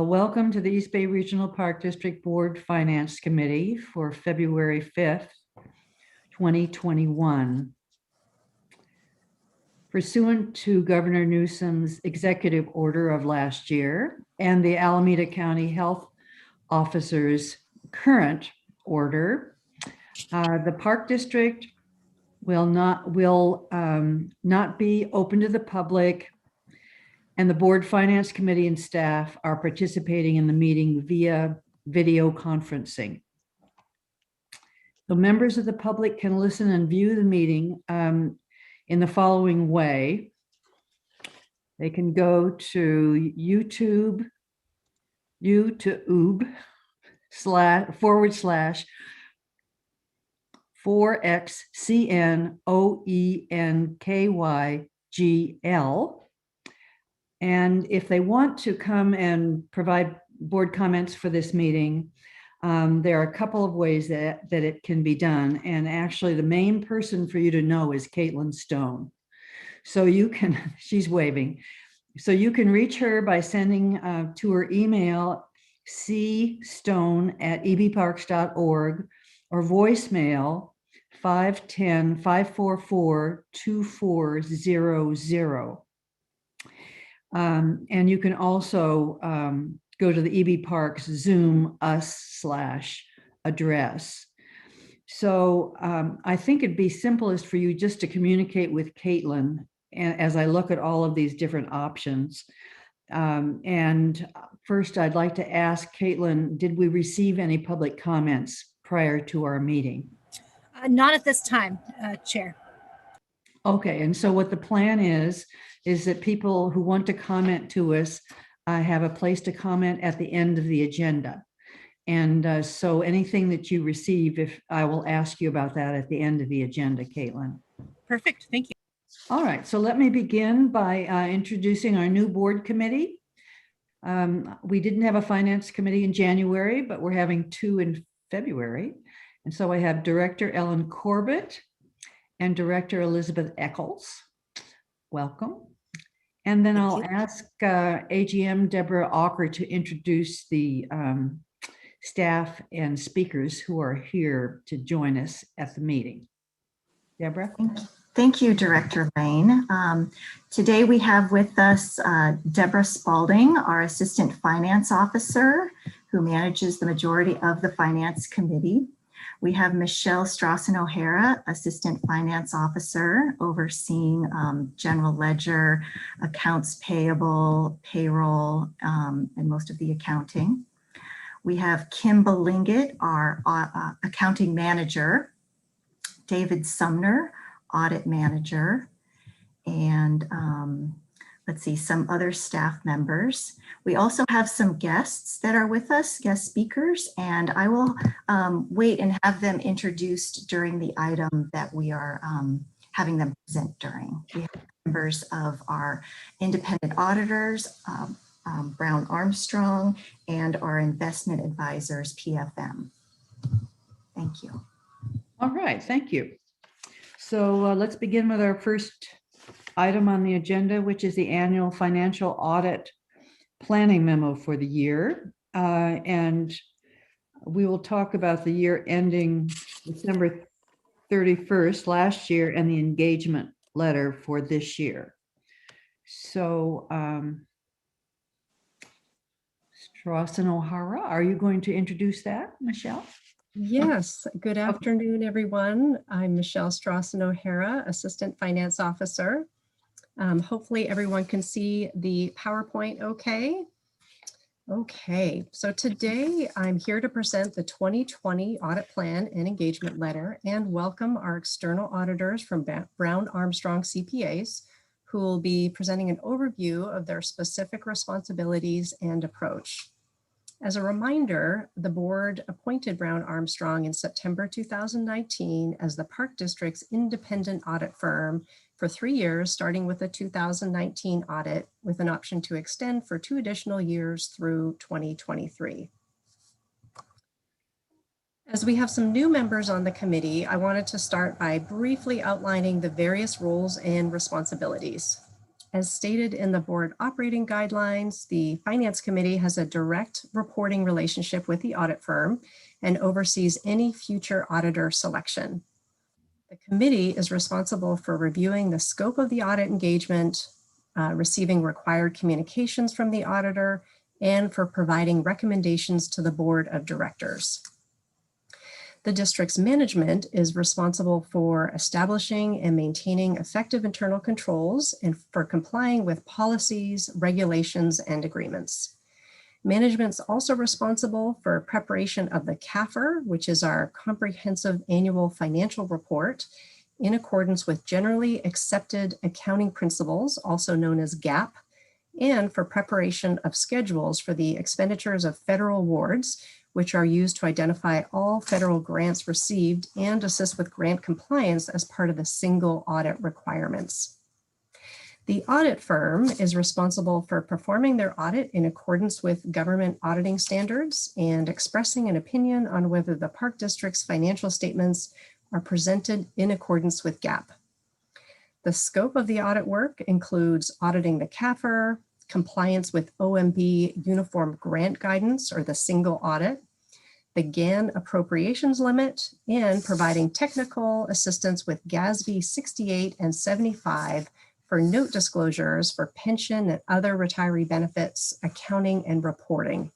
Welcome to the East Bay Regional Park District Board Finance Committee for February 5th, 2021. Pursuant to Governor Newsom's executive order of last year and the Alameda County Health Officer's current order, the Park District will not be open to the public, and the Board Finance Committee and staff are participating in the meeting via video conferencing. So members of the public can listen and view the meeting in the following way. They can go to YouTube /4XCNOENKYGL. And if they want to come and provide board comments for this meeting, there are a couple of ways that it can be done. And actually the main person for you to know is Caitlin Stone. So you can, she's waving. So you can reach her by sending to her email cstone@ebparks.org or voicemail 510-544-2400. And you can also go to the EB Parks Zoom us/address. So I think it'd be simplest for you just to communicate with Caitlin as I look at all of these different options. And first, I'd like to ask Caitlin, did we receive any public comments prior to our meeting? Not at this time, Chair. Okay, and so what the plan is that people who want to comment to us have a place to comment at the end of the agenda. And so anything that you receive, I will ask you about that at the end of the agenda, Caitlin. Perfect, thank you. All right, so let me begin by introducing our new board committee. We didn't have a finance committee in January, but we're having two in February. And so I have Director Ellen Corbett and Director Elizabeth Eccles. Welcome. And then I'll ask AGM Deborah Auker to introduce the staff and speakers who are here to join us at the meeting. Deborah? Thank you, Director Lane. Today we have with us Deborah Spalding, our Assistant Finance Officer, who manages the majority of the Finance Committee. We have Michelle Strauss and O'Hara, Assistant Finance Officer, overseeing general ledger, accounts payable, payroll, and most of the accounting. We have Kim Belingett, our accounting manager, David Sumner, audit manager, and let's see, some other staff members. We also have some guests that are with us, guest speakers, and I will wait and have them introduced during the item that we are having them present during. We have members of our independent auditors, Brown Armstrong, and our investment advisors, PFM. Thank you. All right, thank you. So let's begin with our first item on the agenda, which is the annual financial audit planning memo for the year. And we will talk about the year ending December 31st last year and the engagement letter for this year. So Strauss and O'Hara, are you going to introduce that, Michelle? Yes, good afternoon, everyone. I'm Michelle Strauss and O'Hara, Assistant Finance Officer. Hopefully everyone can see the PowerPoint okay. Okay, so today I'm here to present the 2020 audit plan and engagement letter and welcome our external auditors from Brown Armstrong CPAs, who will be presenting an overview of their specific responsibilities and approach. As a reminder, the board appointed Brown Armstrong in September 2019 as the Park District's independent audit firm for 3 years, starting with a 2019 audit with an option to extend for 2 additional years through 2023. As we have some new members on the committee, I wanted to start by briefly outlining the various roles and responsibilities. as stated in the board operating guidelines, the Finance Committee has a direct reporting relationship with the audit firm and oversees any future auditor selection. The committee is responsible for reviewing the scope of the audit engagement, receiving required communications from the auditor, and for providing recommendations to the board of directors. The district's management is responsible for establishing and maintaining effective internal controls and for complying with policies, regulations, and agreements. Management's also responsible for preparation of the CAFR, which is our comprehensive annual financial report, in accordance with generally accepted accounting principles, also known as GAAP, and for preparation of schedules for the expenditures of federal awards, which are used to identify all federal grants received and assist with grant compliance as part of the single audit requirements. The audit firm is responsible for performing their audit in accordance with government auditing standards and expressing an opinion on whether the Park District's financial statements are presented in accordance with GAAP. The scope of the audit work includes auditing the CAFR, compliance with OMB Uniform Grant Guidance, or the single audit, the GAN appropriations limit, and providing technical assistance with GASB 68 and 75 for note disclosures for pension and other retiree benefits, accounting, and reporting.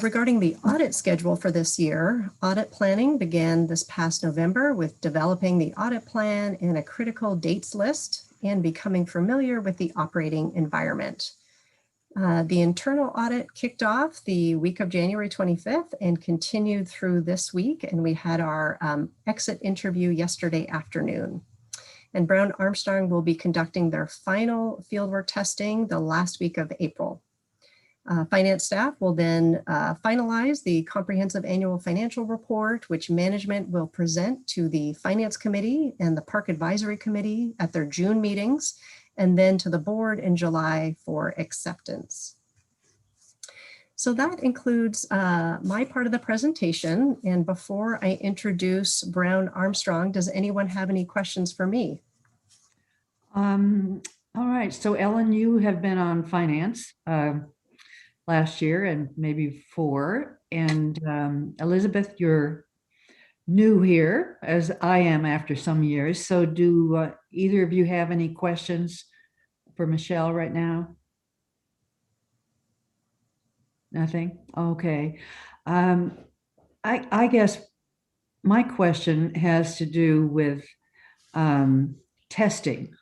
Regarding the audit schedule for this year, audit planning began this past November with developing the audit plan and a critical dates list and becoming familiar with the operating environment. The internal audit kicked off the week of January 25th and continued through this week, and we had our exit interview yesterday afternoon. And Brown Armstrong will be conducting their final fieldwork testing the last week of April. Finance staff will then finalize the comprehensive annual financial report, which management will present to the Finance Committee and the Park Advisory Committee at their June meetings, and then to the board in July for acceptance. So that includes my part of the presentation. And before I introduce Brown Armstrong, does anyone have any questions for me? All right, so Ellen, you have been on finance last year and maybe before, and Elizabeth, you're new here, as I am after some years. So do either of you have any questions for Michelle right now? Nothing? Okay. I guess my question has to do with testing.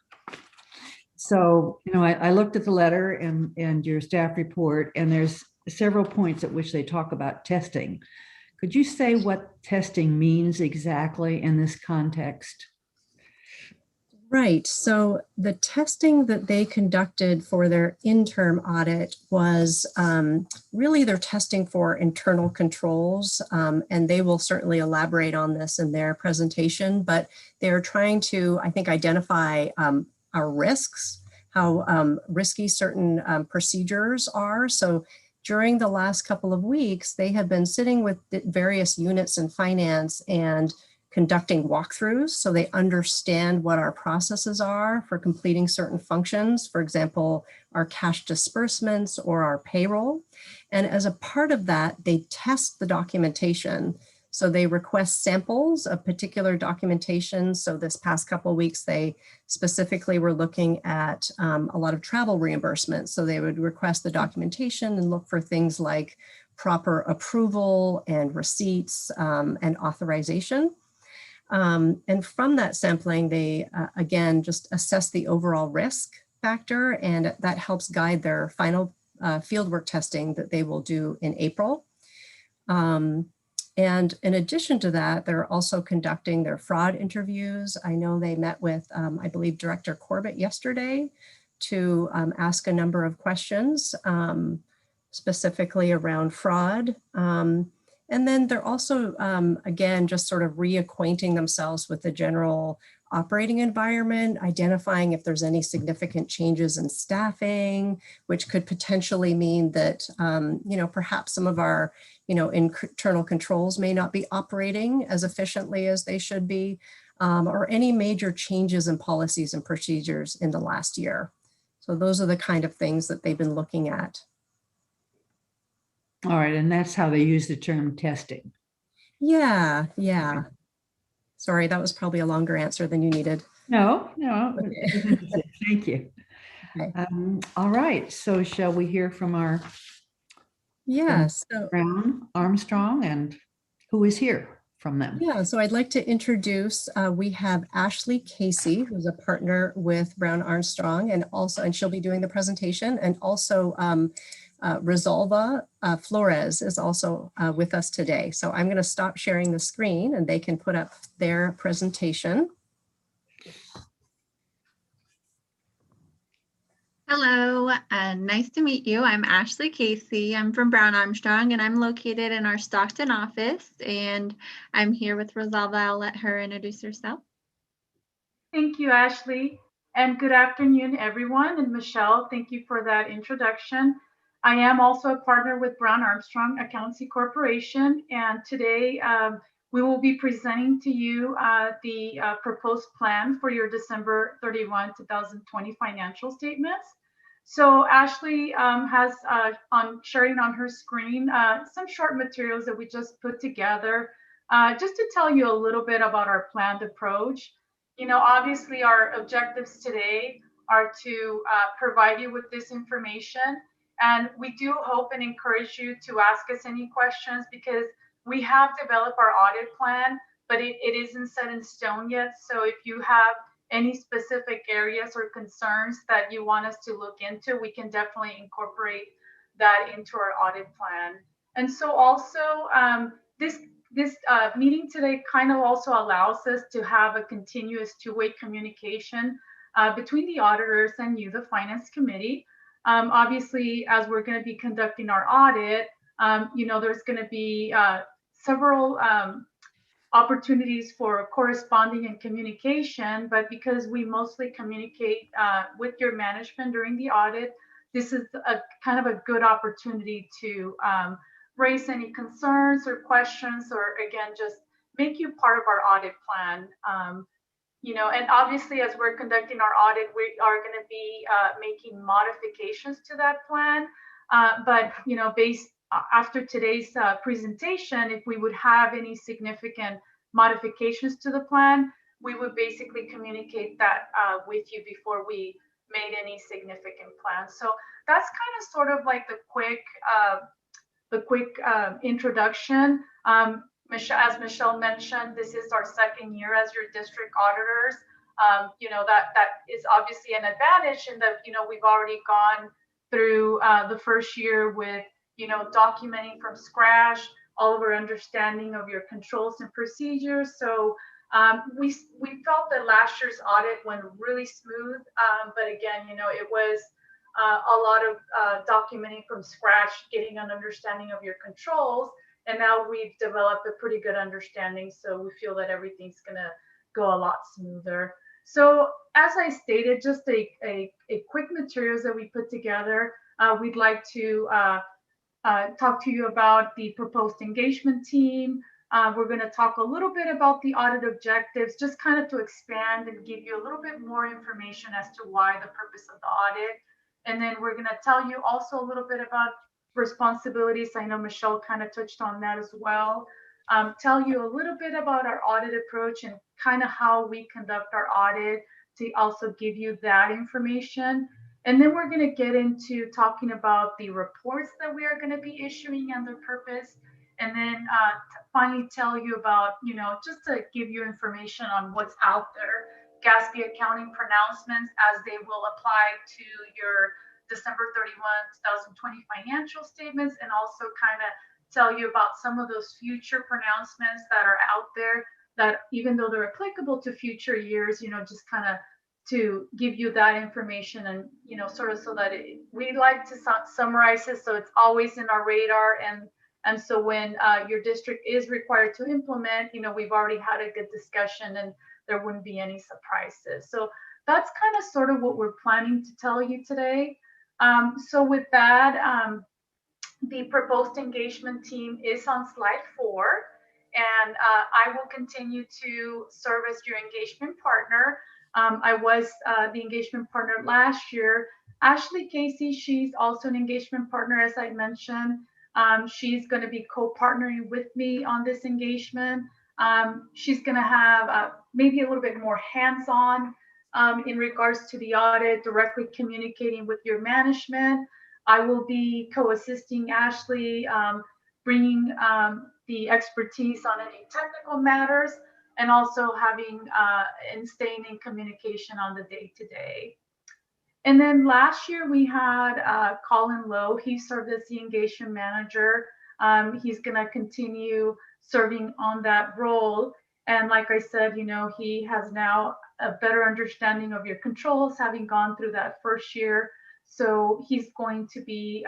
So, you know, I looked at the letter and your staff report, and there's several points at which they talk about testing. Could you say what testing means exactly in this context? Right. So the testing that they conducted for their interim audit was really their testing for internal controls, and they will certainly elaborate on this in their presentation, but they're trying to, I think, identify our risks, how risky certain procedures are. So during the last couple of weeks, they have been sitting with various units in finance and conducting walkthroughs so they understand what our processes are for completing certain functions, for example, our cash disbursements or our payroll. And as a part of that, they test the documentation. So they request samples of particular documentation. So this past couple of weeks, they specifically were looking at a lot of travel reimbursements. So they would request the documentation and look for things like proper approval and receipts and authorization. And from that sampling, they, again, just assess the overall risk factor, and that helps guide their final fieldwork testing that they will do in April. And in addition to that, they're also conducting their fraud interviews. I know they met with, I believe, Director Corbett yesterday to ask a number of questions, specifically around fraud. And then they're also, again, just sort of reacquainting themselves with the general operating environment, identifying if there's any significant changes in staffing, which could potentially mean that, you know, perhaps some of our, you know, internal controls may not be operating as efficiently as they should be. or any major changes in policies and procedures in the last year. So those are the kind of things that they've been looking at. All right, and that's how they use the term testing. Yeah, yeah. Sorry, that was probably a longer answer than you needed. No, Okay. thank you. Okay. All right, so shall we hear from our Yes. So, Brown Armstrong, and who is here from them? yeah, so I'd like to introduce, we have Ashley Casey, who's a partner with Brown Armstrong, and she'll be doing the presentation, and also Rosalva Flores is also with us today. So I'm going to stop sharing the screen and they can put up their presentation. Hello, nice to meet you. I'm Ashley Casey. I'm from Brown Armstrong and I'm located in our Stockton office, and I'm here with Rosalva. I'll let her introduce herself. Thank you, Ashley, and good afternoon, everyone. And Michelle, thank you for that introduction. I am also a partner with Brown Armstrong Accountancy Corporation, and today we will be presenting to you the proposed plan for your December 31, 2020 financial statements. So Ashley has sharing on her screen some short materials that we just put together just to tell you a little bit about our planned approach. You know, obviously our objectives today are to provide you with this information, and we do hope and encourage you to ask us any questions, because we have developed our audit plan, but it isn't set in stone yet. So if you have any specific areas or concerns that you want us to look into, we can definitely incorporate that into our audit plan. And so also this meeting today kind of also allows us to have a continuous two-way communication between the auditors and you, the Finance Committee. Obviously, as we're going to be conducting our audit, you know, there's going to be several opportunities for corresponding and communication, but because we mostly communicate with your management during the audit, this is a kind of a good opportunity to raise any concerns or questions, or again, just make you part of our audit plan. You know, and obviously as we're conducting our audit, we are going to be making modifications to that plan. But, you know, after today's presentation, if we would have any significant modifications to the plan, we would basically communicate that with you before we made any significant plans. So that's kind of sort of like the quick introduction. As Michelle mentioned, this is our second year as your district auditors. You know, that is obviously an advantage in that, you know, we've already gone through the first year with, you know, documenting from scratch all of our understanding of your controls and procedures. So we felt that last year's audit went really smooth, but again, you know, it was a lot of documenting from scratch, getting an understanding of your controls, and now we've developed a pretty good understanding, so we feel that everything's gonna go a lot smoother. So as I stated, just a quick materials that we put together. We'd like to talk to you about the proposed engagement team. We're going to talk a little bit about the audit objectives, just kind of to expand and give you a little bit more information as to why the purpose of the audit. And then we're going to tell you also a little bit about responsibilities. I know Michelle kind of touched on that as well. Tell you a little bit about our audit approach and kind of how we conduct our audit, to also give you that information. And then we're going to get into talking about the reports that we are going to be issuing and their purpose. And then finally tell you about, you know, just to give you information on what's out there, GASB accounting pronouncements as they will apply to your December 31, 2020 financial statements, and also kind of tell you about some of those future pronouncements that are out there that, even though they're applicable to future years, you know, just kind of to give you that information, and, you know, sort of so that we like to summarize it so it's always in our radar. And so when your district is required to implement, you know, we've already had a good discussion and there wouldn't be any surprises. So that's kind of sort of what we're planning to tell you today. So with that, the proposed engagement team is on slide 4. and I will continue to serve as your engagement partner. I was the engagement partner last year. Ashley Casey, she's also an engagement partner, as I mentioned. She's going to be co-partnering with me on this engagement. She's going to have maybe a little bit more hands-on in regards to the audit, directly communicating with your management. I will be co-assisting Ashley, bringing the expertise on any technical matters, and also having and staying in communication on the day-to-day. And then last year we had Colin Lowe. He served as the engagement manager. He's going to continue serving on that role. And like I said, you know, he has now a better understanding of your controls, having gone through that first year. So he's going to be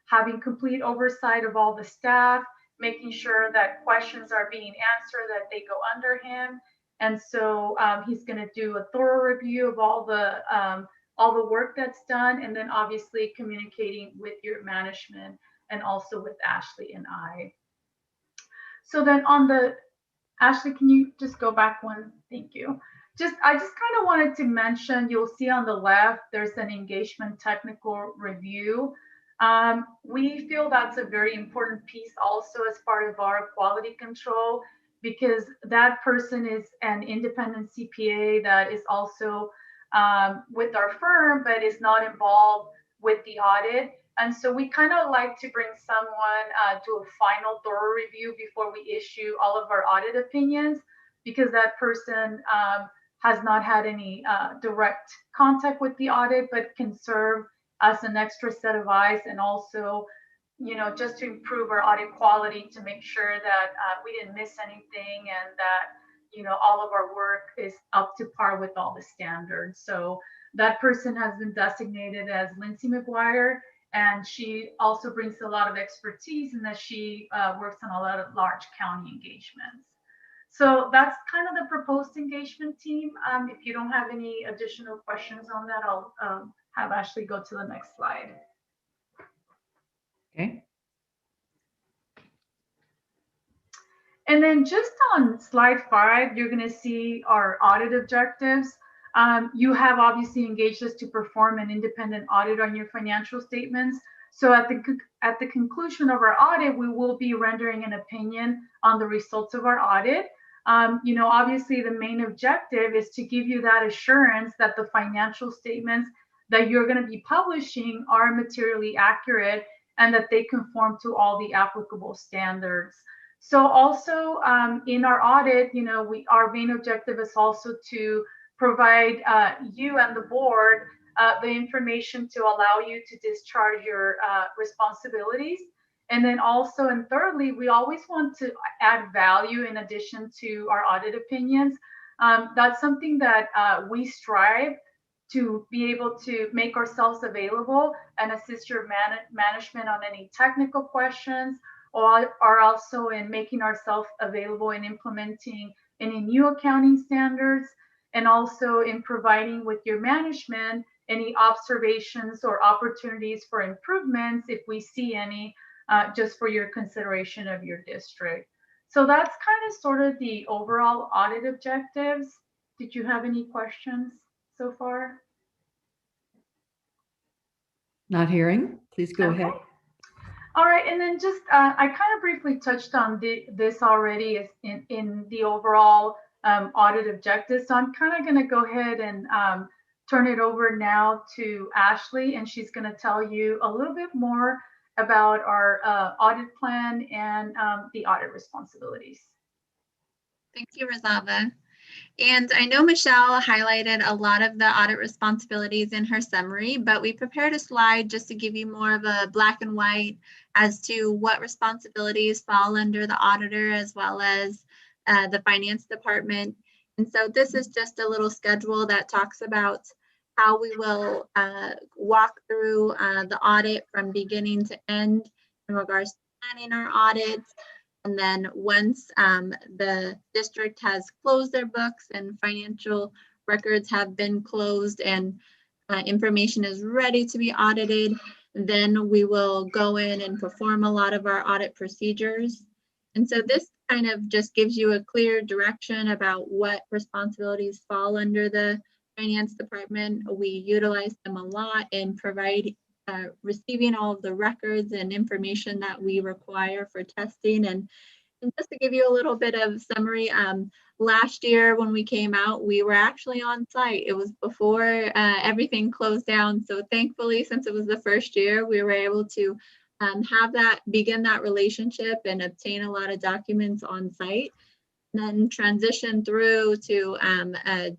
having complete oversight of all the staff, making sure that questions are being answered, that they go under him. And so he's going to do a thorough review of all the work that's done, and then obviously communicating with your management and also with Ashley and I. So then on the, Ashley, can you just go back one? Thank you. I just kind of wanted to mention, you'll see on the left, there's an engagement technical review. We feel that's a very important piece also as part of our quality control, because that person is an independent CPA that is also with our firm, but is not involved with the audit. And so we kind of like to bring someone to a final thorough review before we issue all of our audit opinions, because that person has not had any direct contact with the audit, but can serve as an extra set of eyes, and also, you know, just to improve our audit quality, to make sure that we didn't miss anything, and that, you know, all of our work is up to par with all the standards. So that person has been designated as Lindsay McGuire, and she also brings a lot of expertise in that she works on a lot of large county engagements. So that's kind of the proposed engagement team. If you don't have any additional questions on that, I'll have Ashley go to the next slide. Okay. And then just on slide 5, you're going to see our audit objectives. You have obviously engaged us to perform an independent audit on your financial statements. So at the conclusion of our audit, we will be rendering an opinion on the results of our audit. You know, obviously the main objective is to give you that assurance that the financial statements that you're going to be publishing are materially accurate, and that they conform to all the applicable standards. So also in our audit, you know, our main objective is also to provide you and the board the information to allow you to discharge your responsibilities. And then also, and thirdly, we always want to add value in addition to our audit opinions. That's something that we strive to be able to make ourselves available and assist your management on any technical questions, or also in making ourselves available in implementing any new accounting standards, and also in providing with your management any observations or opportunities for improvements if we see any, just for your consideration of your district. So that's kind of sort of the overall audit objectives. Did you have any questions so far? Not hearing. Please go Okay. ahead. All right, and then just I kind of briefly touched on this already in the overall audit objectives. So I'm kind of going to go ahead and turn it over now to Ashley, and she's going to tell you a little bit more about our audit plan and the audit responsibilities. Thank you, Rosalba. And I know Michelle highlighted a lot of the audit responsibilities in her summary, but we prepared a slide just to give you more of a black and white as to what responsibilities fall under the auditor as well as the finance department. And so this is just a little schedule that talks about how we will walk through the audit from beginning to end in regards to planning our audits. And then once the district has closed their books and financial records have been closed and information is ready to be audited, then we will go in and perform a lot of our audit procedures. And so this kind of just gives you a clear direction about what responsibilities fall under the finance department. We utilize them a lot in receiving all of the records and information that we require for testing. And just to give you a little bit of summary, last year when we came out, we were actually on site. It was before everything closed down. So thankfully, since it was the first year, we were able to begin that relationship and obtain a lot of documents on site, and then transition through to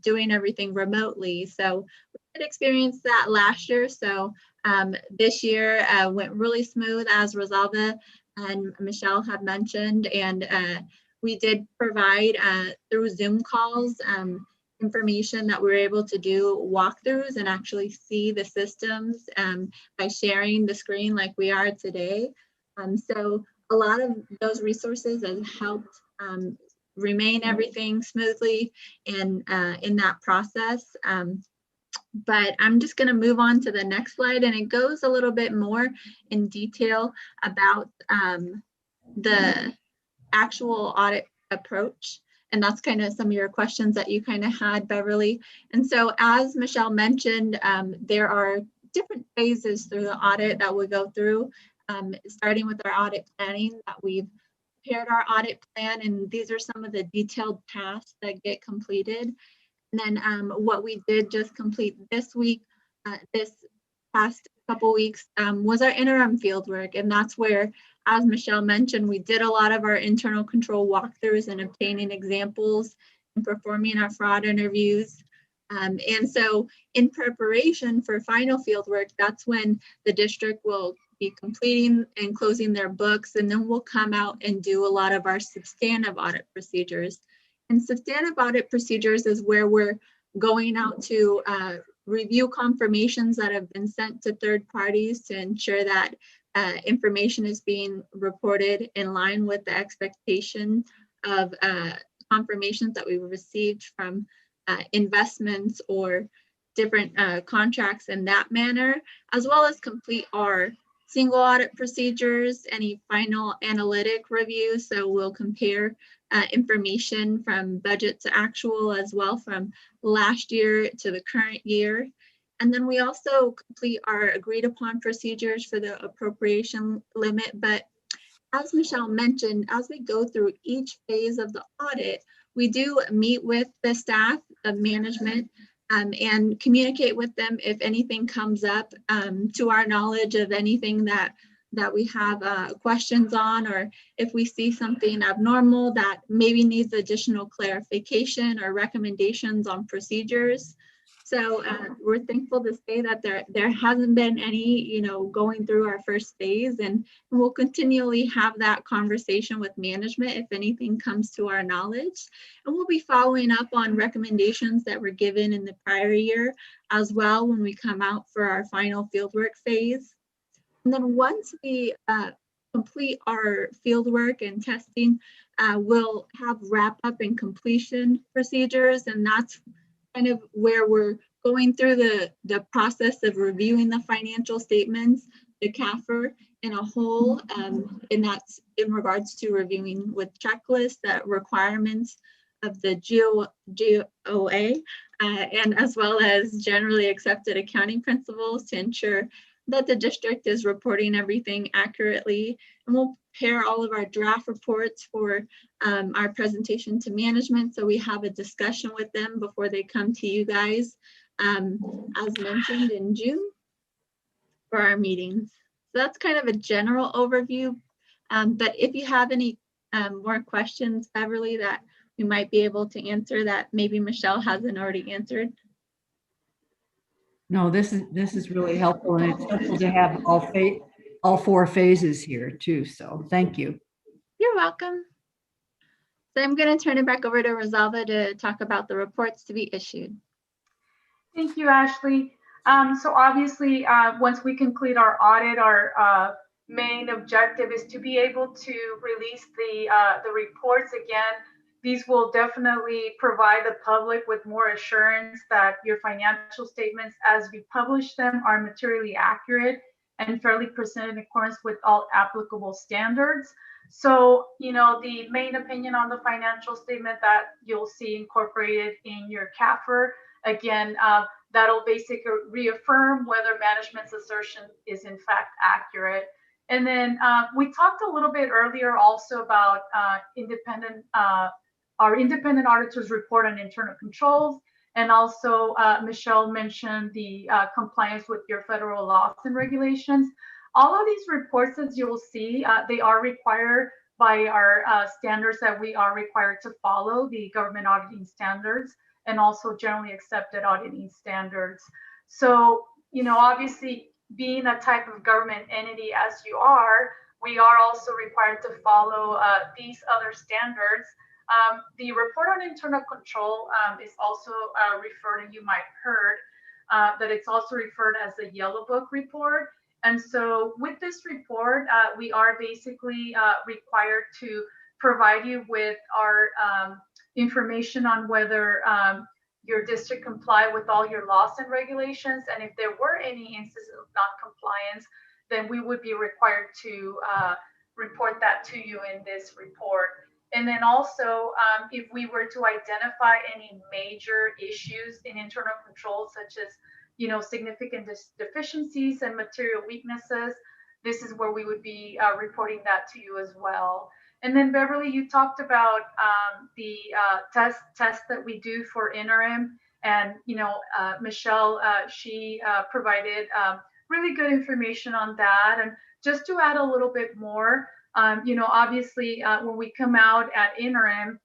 doing everything remotely. So we did experience that last year. So this year went really smooth, as Rosalba and Michelle had mentioned, and we did provide through Zoom calls information that we were able to do walkthroughs and actually see the systems by sharing the screen like we are today. So a lot of those resources have helped remain everything smoothly and in that process. But I'm just going to move on to the next slide, and it goes a little bit more in detail about the actual audit approach. And that's kind of some of your questions that you kind of had, Beverly. And so as Michelle mentioned, there are different phases through the audit that we go through, starting with our audit planning, that we've prepared our audit plan, and these are some of the detailed tasks that get completed. And then what we did just complete this week, this past couple weeks, was our interim field work. And that's where, as Michelle mentioned, we did a lot of our internal control walkthroughs and obtaining examples and performing our fraud interviews. And so in preparation for final field work, that's when the district will be completing and closing their books. And then we'll come out and do a lot of our substantive audit procedures. And substantive audit procedures is where we're going out to review confirmations that have been sent to third parties to ensure that information is being reported in line with the expectation of confirmations that we received from investments or different contracts in that manner, as well as complete our single audit procedures, any final analytic reviews. So we'll compare information from budget to actual, as well from last year to the current year. And then we also complete our agreed upon procedures for the appropriation limit. But as Michelle mentioned, as we go through each phase of the audit, we do meet with the staff of management and communicate with them if anything comes up to our knowledge of anything that we have questions on, or if we see something abnormal that maybe needs additional clarification or recommendations on procedures. So we're thankful to say that there hasn't been any, going through our first phase, and we'll continually have that conversation with management if anything comes to our knowledge. And we'll be following up on recommendations that were given in the prior year as well when we come out for our final fieldwork phase. And then once we complete our fieldwork and testing, we'll have wrap up and completion procedures. And that's kind of where we're going through the process of reviewing the financial statements, the CAFR in a whole, and that's in regards to reviewing with checklists, that requirements of the GOA, and as well as generally accepted accounting principles to ensure that the district is reporting everything accurately. And we'll prepare all of our draft reports for our presentation to management, so we have a discussion with them before they come to you guys, as mentioned in June for our meetings. So that's kind of a general overview, but if you have any more questions, Beverly, that we might be able to answer that maybe Michelle hasn't already answered. No, this is really helpful, and it's helpful to have all four phases here too. So thank you. You're welcome. So I'm going to turn it back over to Rosalba to talk about the reports to be issued. Thank you, Ashley. So obviously, once we complete our audit, our main objective is to be able to release the reports again. These will definitely provide the public with more assurance that your financial statements, as we publish them, are materially accurate and fairly presented in accordance with all applicable standards. So, the main opinion on the financial statement that you'll see incorporated in your CAFR, again, that'll basically reaffirm whether management's assertion is in fact accurate. And then we talked a little bit earlier also about our independent auditors report on internal controls. And also Michelle mentioned the compliance with your federal laws and regulations. All of these reports, as you'll see, they are required by our standards that we are required to follow, the government auditing standards, and also generally accepted auditing standards. So, obviously, being a type of government entity as you are, we are also required to follow these other standards. The report on internal control is also referred, and you might have heard that it's also referred as the Yellow Book report. And so with this report, we are basically required to provide you with our information on whether your district comply with all your laws and regulations. And if there were any instances of non-compliance, then we would be required to report that to you in this report. And then also, if we were to identify any major issues in internal control, such as significant deficiencies and material weaknesses, this is where we would be reporting that to you as well. And then Beverly, you talked about the test that we do for interim, and Michelle, she provided really good information on that. And just to add a little bit more, obviously when we come out at interim,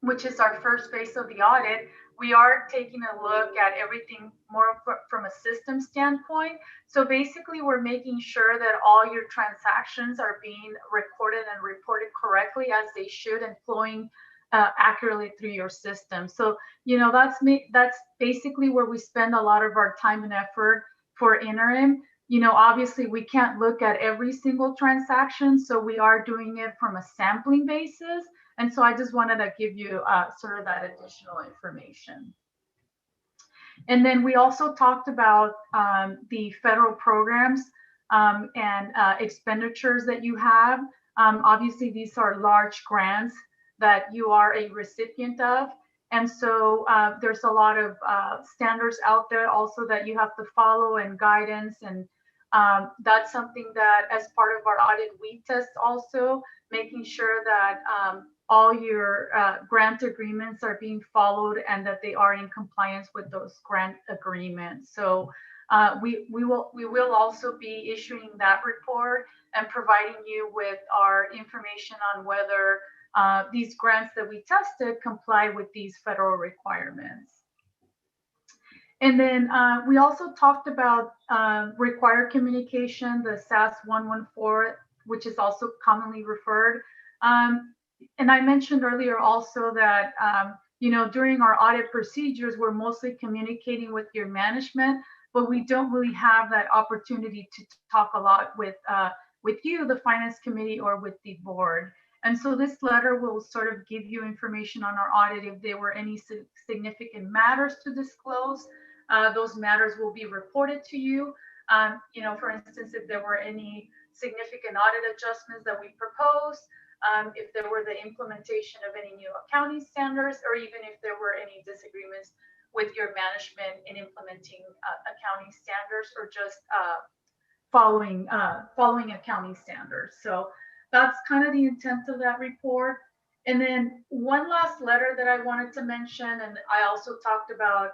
which is our first phase of the audit, we are taking a look at everything more from a system standpoint. So basically, we're making sure that all your transactions are being recorded and reported correctly as they should, and flowing accurately through your system. So, that's basically where we spend a lot of our time and effort for interim. Obviously, we can't look at every single transaction, so we are doing it from a sampling basis. And so I just wanted to give you sort of that additional information. And then we also talked about the federal programs and expenditures that you have. Obviously, these are large grants that you are a recipient of. And so there's a lot of standards out there also that you have to follow, and guidance. And that's something that, as part of our audit, we test also, making sure that all your grant agreements are being followed and that they are in compliance with those grant agreements. So we will also be issuing that report and providing you with our information on whether these grants that we tested comply with these federal requirements. And then we also talked about required communication, the SAS 114, which is also commonly referred. And I mentioned earlier also that, during our audit procedures, we're mostly communicating with your management, but we don't really have that opportunity to talk a lot with you, the finance committee, or with the board. And so this letter will sort of give you information on our audit. If there were any significant matters to disclose, those matters will be reported to you. For instance, if there were any significant audit adjustments that we proposed, if there were the implementation of any new accounting standards, or even if there were any disagreements with your management in implementing accounting standards, or just following accounting standards. So that's kind of the intent of that report. And then one last letter that I wanted to mention, and I also talked about,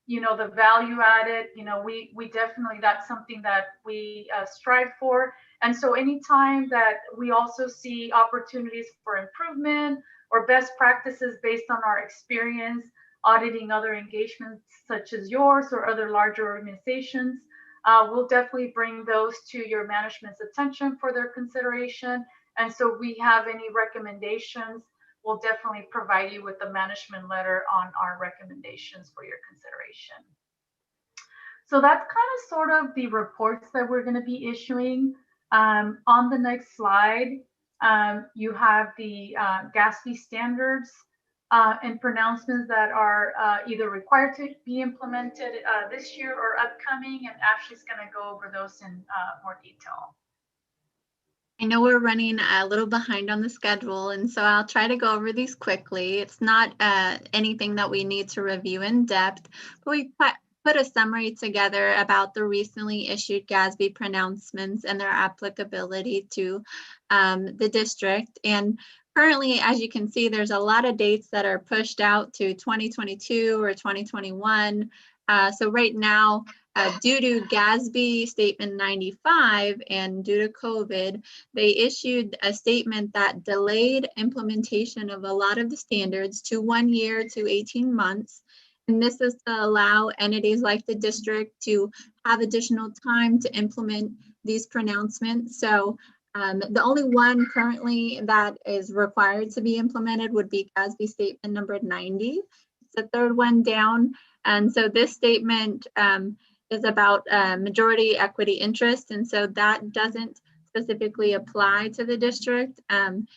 the value added. We definitely, that's something that we strive for. And so anytime that we also see opportunities for improvement or best practices based on our experience auditing other engagements such as yours or other larger organizations, we'll definitely bring those to your management's attention for their consideration. And so if we have any recommendations, we'll definitely provide you with the management letter on our recommendations for your consideration. So that's kind of sort of the reports that we're going to be issuing. On the next slide, you have the GASB standards. and pronouncements that are either required to be implemented this year or upcoming, and Ashley's going to go over those in more detail. I know we're running a little behind on the schedule, and so I'll try to go over these quickly. It's not anything that we need to review in depth, but we put a summary together about the recently issued GASB pronouncements and their applicability to the district. And currently, as you can see, there's a lot of dates that are pushed out to 2022 or 2021. So right now, due to GASB Statement 95 and due to COVID, they issued a statement that delayed implementation of a lot of the standards to 1 year to 18 months. And this is to allow entities like the district to have additional time to implement these pronouncements. So the only one currently that is required to be implemented would be GASB Statement number 90. It's the third one down. And so this statement is about majority equity interest. And so that doesn't specifically apply to the district. And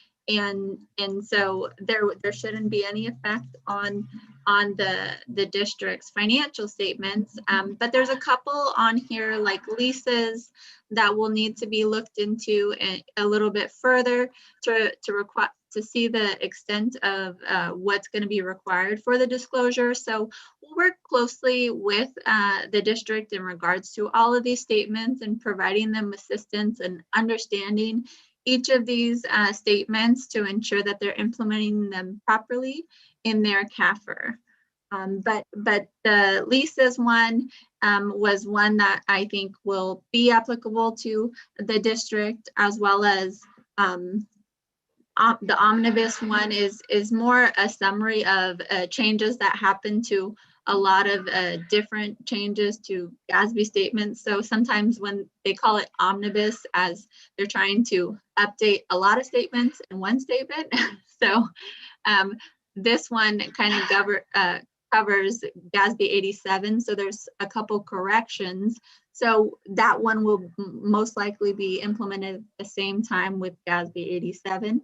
so there shouldn't be any effect on the district's financial statements. But there's a couple on here like leases that will need to be looked into a little bit further to see the extent of what's going to be required for the disclosure. So we'll work closely with the district in regards to all of these statements and providing them assistance and understanding each of these statements to ensure that they're implementing them properly in their CAFR. But the leases one was one that I think will be applicable to the district, as well as the omnibus one is more a summary of changes that happen to a lot of different changes to GASB statements. So sometimes when they call it omnibus, as they're trying to update a lot of statements in one statement. So this one kind of covers GASB 87. So there's a couple corrections. So that one will most likely be implemented at the same time with GASB 87.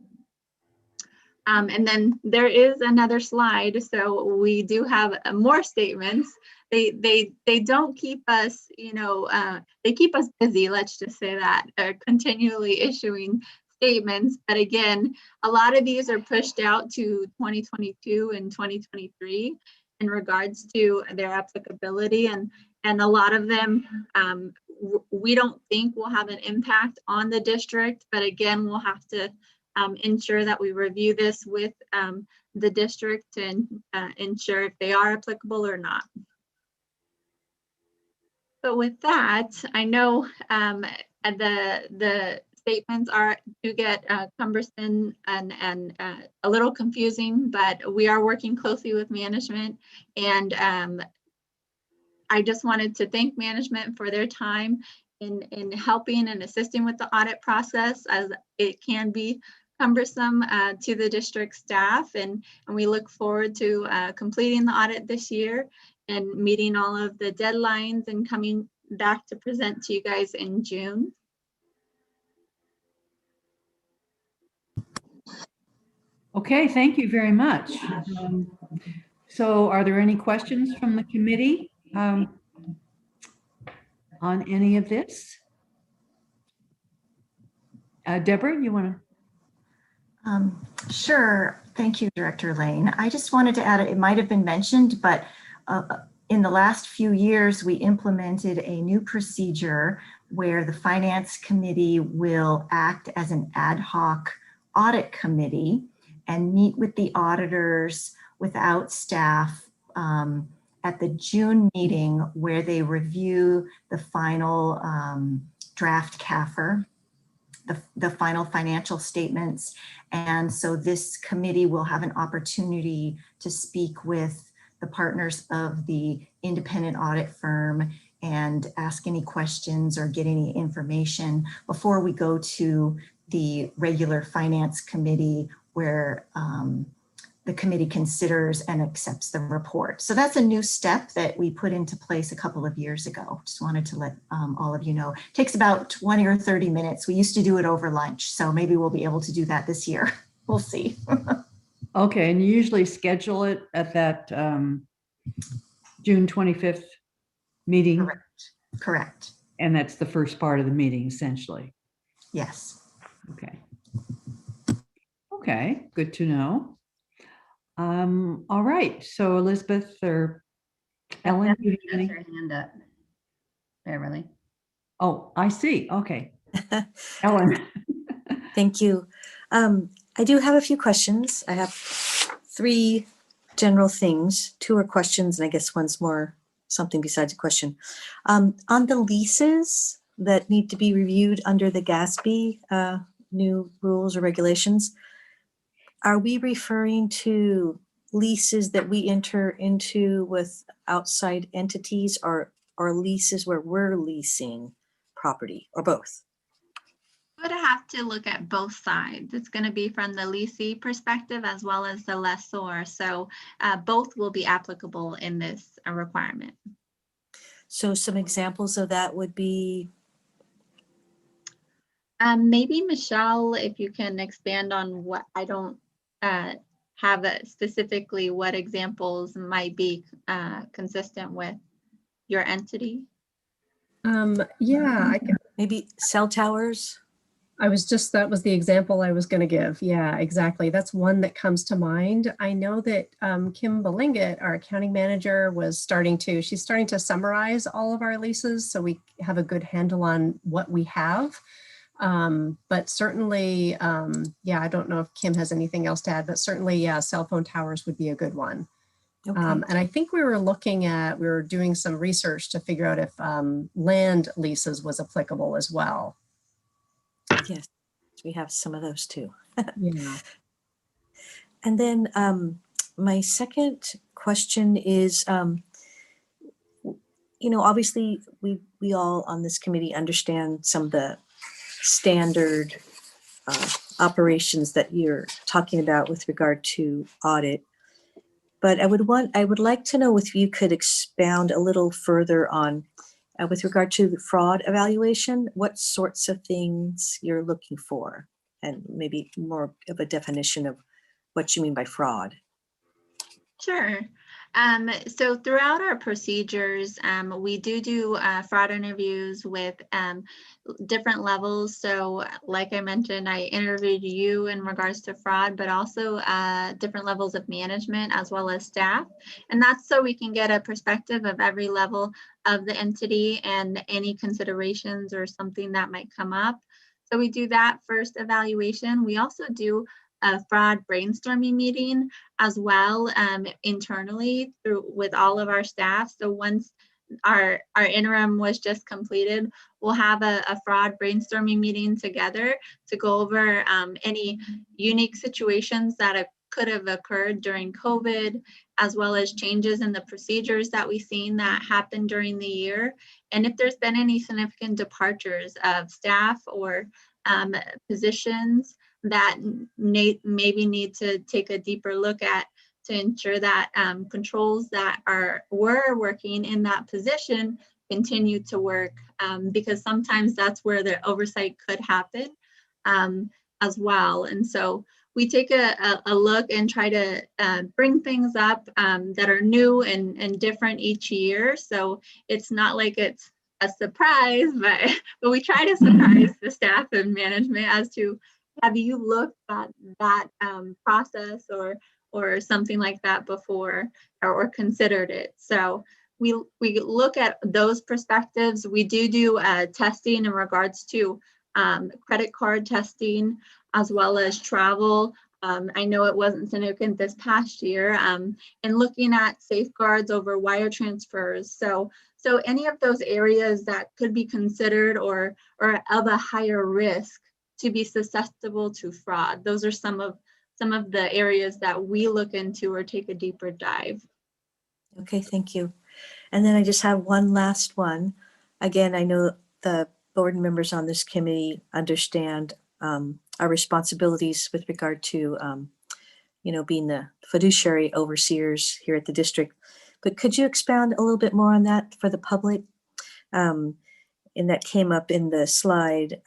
And then there is another slide. So we do have more statements. They don't keep us, they keep us busy, let's just say that, continually issuing statements. But again, a lot of these are pushed out to 2022 and 2023 in regards to their applicability. And a lot of them, we don't think will have an impact on the district. But again, we'll have to ensure that we review this with the district to ensure if they are applicable or not. But with that, I know the statements do get cumbersome and a little confusing, but we are working closely with management. And I just wanted to thank management for their time in helping and assisting with the audit process, as it can be cumbersome to the district staff, and we look forward to completing the audit this year and meeting all of the deadlines and coming back to present to you guys in June. Okay, thank you very much. So are there any questions from the committee on any of this? Deborah, you want to? Sure. Thank you, Director Lane. I just wanted to add, it might have been mentioned, but in the last few years, we implemented a new procedure where the Finance Committee will act as an ad hoc audit committee and meet with the auditors without staff at the June meeting, where they review the final draft CAFR, the final financial statements. And so this committee will have an opportunity to speak with the partners of the independent audit firm and ask any questions or get any information before we go to the regular Finance Committee, where the committee considers and accepts the report. So that's a new step that we put into place a couple of years ago. Just wanted to let all of you know. It takes about 20 or 30 minutes. We used to do it over lunch, so maybe we'll be able to do that this year. We'll see. Okay, and you usually schedule it at that June 25th meeting, Correct. Correct. and that's the first part of the meeting, essentially. Yes. Okay. Okay, good to know. All right, so Elizabeth or Ellen, do you have any? Her hand up, Beverly. Oh, I see. Okay. Ellen. Thank you. I do have a few questions. I have 3 general things. 2 are questions, and I guess one's more something besides a question. On the leases that need to be reviewed under the GASB new rules or regulations, are we referring to leases that we enter into with outside entities, or leases where we're leasing property, or both? Would have to look at both sides. It's going to be from the leasee perspective as well as the lessor. So both will be applicable in this requirement. So some examples of that would be? Maybe Michelle, if you can expand on what, I don't have specifically what examples might be consistent with your entity. Yeah, Maybe cell towers? that was the example I was going to give. Yeah, exactly. That's one that comes to mind. I know that Kim Belingett, our accounting manager, she's starting to summarize all of our leases so we have a good handle on what we have. But certainly, yeah, I don't know if Kim has anything else to add, but certainly, yeah, cell phone towers would be a good one. Okay. And I think we were doing some research to figure out if land leases was applicable as well. Yes, we have some of those too. Yeah. And then my second question is, obviously we all on this committee understand some of the standard operations that you're talking about with regard to audit. But I would like to know if you could expound a little further on, with regard to the fraud evaluation, what sorts of things you're looking for, and maybe more of a definition of what you mean by fraud. Sure. So throughout our procedures, we do fraud interviews with different levels. So like I mentioned, I interviewed you in regards to fraud, but also different levels of management as well as staff. And that's so we can get a perspective of every level of the entity and any considerations or something that might come up. So we do that first evaluation. We also do a fraud brainstorming meeting as well internally with all of our staff. So once our interim was just completed, we'll have a fraud brainstorming meeting together to go over any unique situations that could have occurred during COVID, as well as changes in the procedures that we've seen that happened during the year. And if there's been any significant departures of staff or positions that maybe need to take a deeper look at to ensure that controls that were working in that position continue to work, because sometimes that's where the oversight could happen as well. And so we take a look and try to bring things up that are new and different each year. So it's not like it's a surprise, but we try to surprise the staff and management as to, have you looked at that process or something like that before, or considered it? So we look at those perspectives. We do testing in regards to credit card testing as well as travel. I know it wasn't significant this past year, and looking at safeguards over wire transfers. So any of those areas that could be considered or of a higher risk to be susceptible to fraud. Those are some of the areas that we look into or take a deeper dive. Okay, thank you. And then I just have one last one. Again, I know the board members on this committee understand our responsibilities with regard to, being the fiduciary overseers here at the district. But could you expound a little bit more on that for the public? and that came up in the slide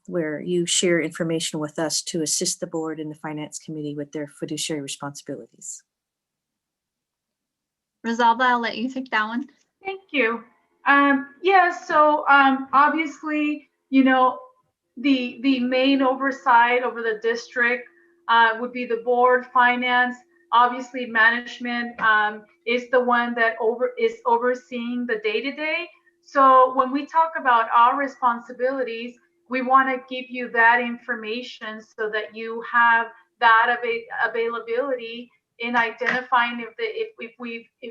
where you share information with us to assist the board and the finance committee with their fiduciary responsibilities. Rosalba, I'll let you take that one. Thank you. Yeah, so obviously, you know, the main oversight over the district would be the board, finance. Obviously, management is the one that is overseeing the day-to-day. So when we talk about our responsibilities, we want to give you that information so that you have that availability in identifying if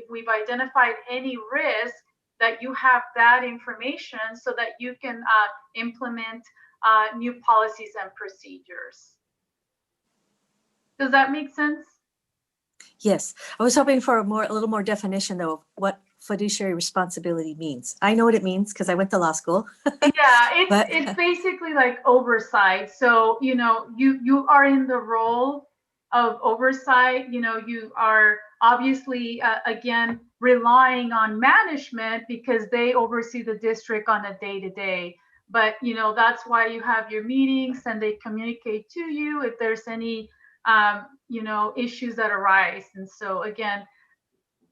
we've identified any risk, that you have that information so that you can implement new policies and procedures. Does that make sense? Yes, I was hoping for a little more definition though of what fiduciary responsibility means. I know what it means because I went to law school. Yeah, But- it's basically like oversight. So, you know, you are in the role of oversight. You know, you are obviously, again, relying on management because they oversee the district on a day-to-day. But, you know, that's why you have your meetings and they communicate to you if there's any, you know, issues that arise. And so, again,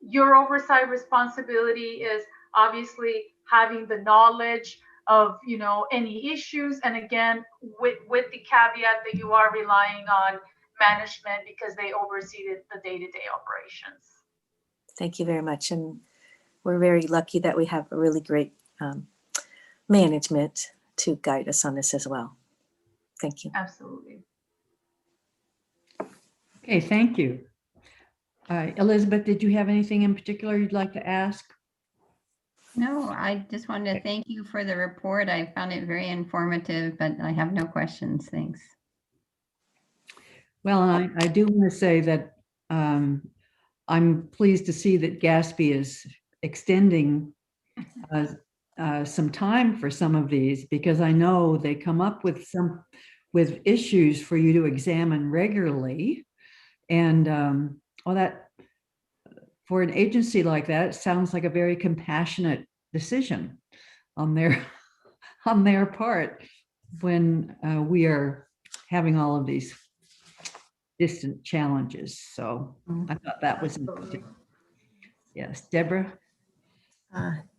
your oversight responsibility is obviously having the knowledge of, you know, any issues. And again, with the caveat that you are relying on management because they oversee the day-to-day operations. Thank you very much. And we're very lucky that we have a really great management to guide us on this as well. Thank you. Absolutely. Okay, thank you. Elizabeth, did you have anything in particular you'd like to ask? No, I just wanted to thank you for the report. I found it very informative, but I have no questions. Thanks. Well, I do want to say that I'm pleased to see that Gatsby is extending some time for some of these, because I know they come up with issues for you to examine regularly. And well, that for an agency like that, it sounds like a very compassionate decision on their part when we are having all of these distant challenges. So I thought that was interesting. Yes, Deborah.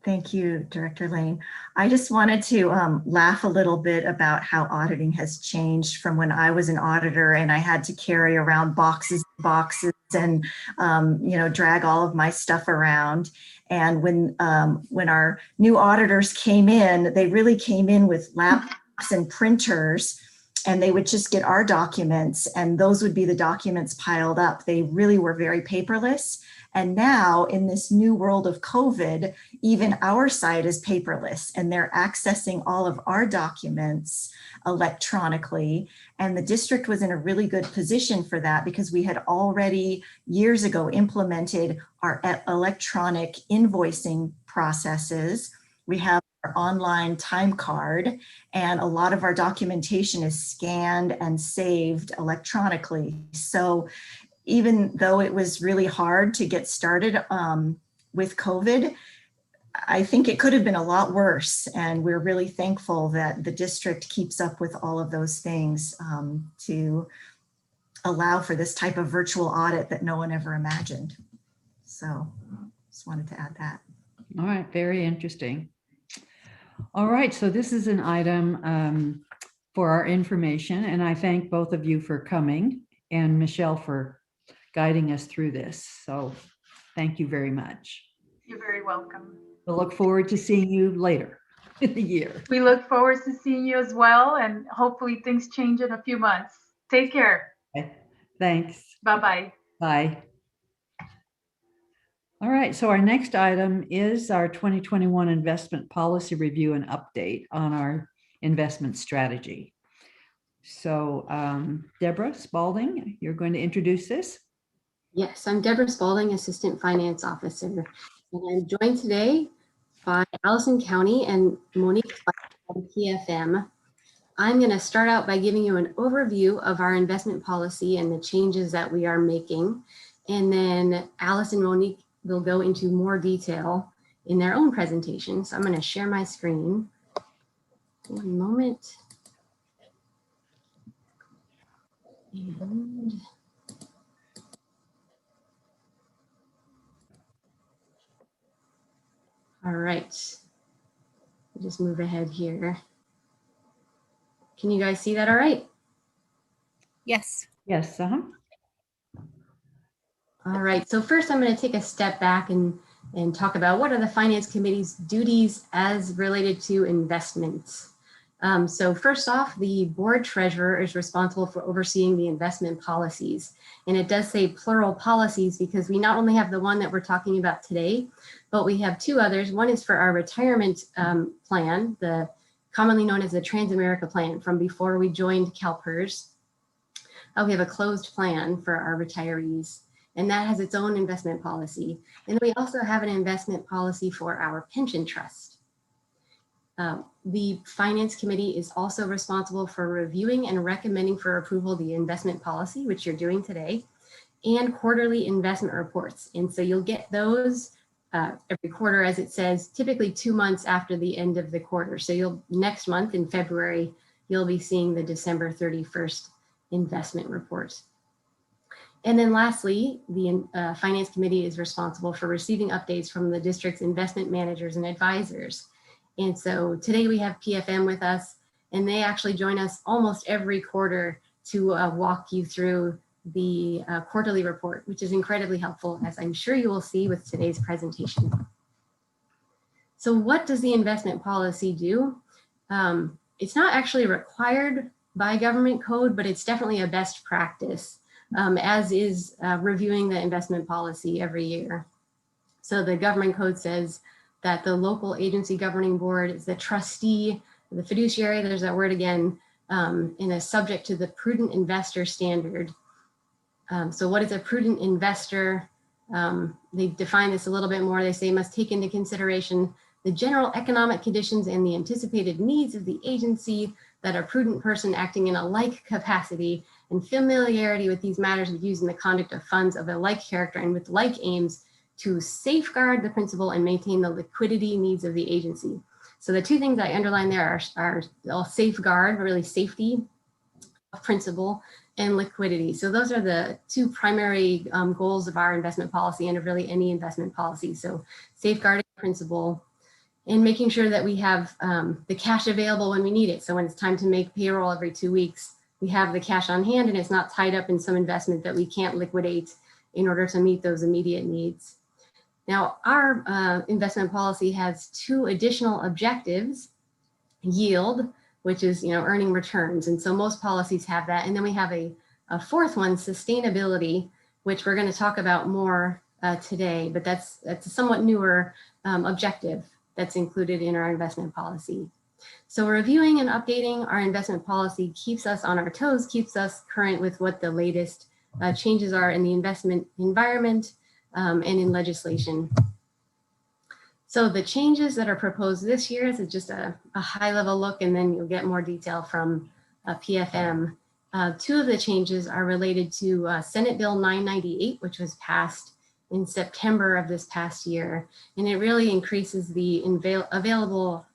Thank you, Director Lane. I just wanted to laugh a little bit about how auditing has changed from when I was an auditor and I had to carry around boxes and you know, drag all of my stuff around. And when our new auditors came in, they really came in with laptops and printers, and they would just get our documents, and those would be the documents piled up. They really were very paperless. And now in this new world of COVID, even our side is paperless, and they're accessing all of our documents electronically. And the district was in a really good position for that because we had already years ago implemented our electronic invoicing processes. We have our online time card, and a lot of our documentation is scanned and saved electronically. So even though it was really hard to get started with COVID, I think it could have been a lot worse. And we're really thankful that the district keeps up with all of those things to allow for this type of virtual audit that no one ever imagined. So just wanted to add that. All right, very interesting. All right, so this is an item for our information, and I thank both of you for coming, and Michelle for guiding us through this. So thank you very much. You're very welcome. We'll look forward to seeing you later in the year. We look forward to seeing you as well, and hopefully things change in a few months. Take care. Okay. Thanks. Bye-bye. Bye. All right, so our next item is our 2021 investment policy review and update on our investment strategy. So Deborah Spalding, you're going to introduce this? Yes, I'm Deborah Spalding, Assistant Finance Officer, and I'm joined today by Allison County and Monique from PFM. I'm going to start out by giving you an overview of our investment policy and the changes that we are making, and then Alice and Monique will go into more detail in their own presentation. So I'm going to share my screen. One moment. And all right. We'll just move ahead here. Can you guys see that all right? Yes. Yes, All right, so first I'm going to take a step back and talk about what are the Finance Committee's duties as related to investments. So first off, the board treasurer is responsible for overseeing the investment policies. And it does say plural policies because we not only have the one that we're talking about today, but we have two others. One is for our retirement plan, the commonly known as the Transamerica Plan from before we joined CalPERS. We have a closed plan for our retirees, and that has its own investment policy. And we also have an investment policy for our pension trust. The Finance Committee is also responsible for reviewing and recommending for approval the investment policy, which you're doing today, and quarterly investment reports. And so you'll get those every quarter, as it says, typically 2 months after the end of the quarter. So next month in February, you'll be seeing the December 31st investment report. And then lastly, the Finance Committee is responsible for receiving updates from the district's investment managers and advisors. And so today we have PFM with us, and they actually join us almost every quarter to walk you through the quarterly report, which is incredibly helpful, as I'm sure you will see with today's presentation. So what does the investment policy do? It's not actually required by government code, but it's definitely a best practice, as is reviewing the investment policy every year. So the government code says that the local agency governing board is the trustee, the fiduciary, there's that word again, and is subject to the prudent investor standard. So what is a prudent investor? They define this a little bit more. They say must take into consideration the general economic conditions and the anticipated needs of the agency, that a prudent person acting in a like capacity and familiarity with these matters of use in the conduct of funds of a like character and with like aims to safeguard the principal and maintain the liquidity needs of the agency. So the two things I underline there are safeguard, really safety of principal, and liquidity. So those are the two primary goals of our investment policy and of really any investment policy. So safeguarding principal and making sure that we have the cash available when we need it. So when it's time to make payroll every 2 weeks, we have the cash on hand and it's not tied up in some investment that we can't liquidate in order to meet those immediate needs. Now, our investment policy has two additional objectives: yield, which is earning returns. And so most policies have that. And then we have a fourth one, sustainability, which we're going to talk about more today, but that's a somewhat newer objective that's included in our investment policy. So reviewing and updating our investment policy keeps us on our toes, keeps us current with what the latest changes are in the investment environment and in legislation. So the changes that are proposed this year is just a high level look, and then you'll get more detail from PFM. Two of the changes are related to Senate Bill 998, which was passed in September of this past year. And it really increases the available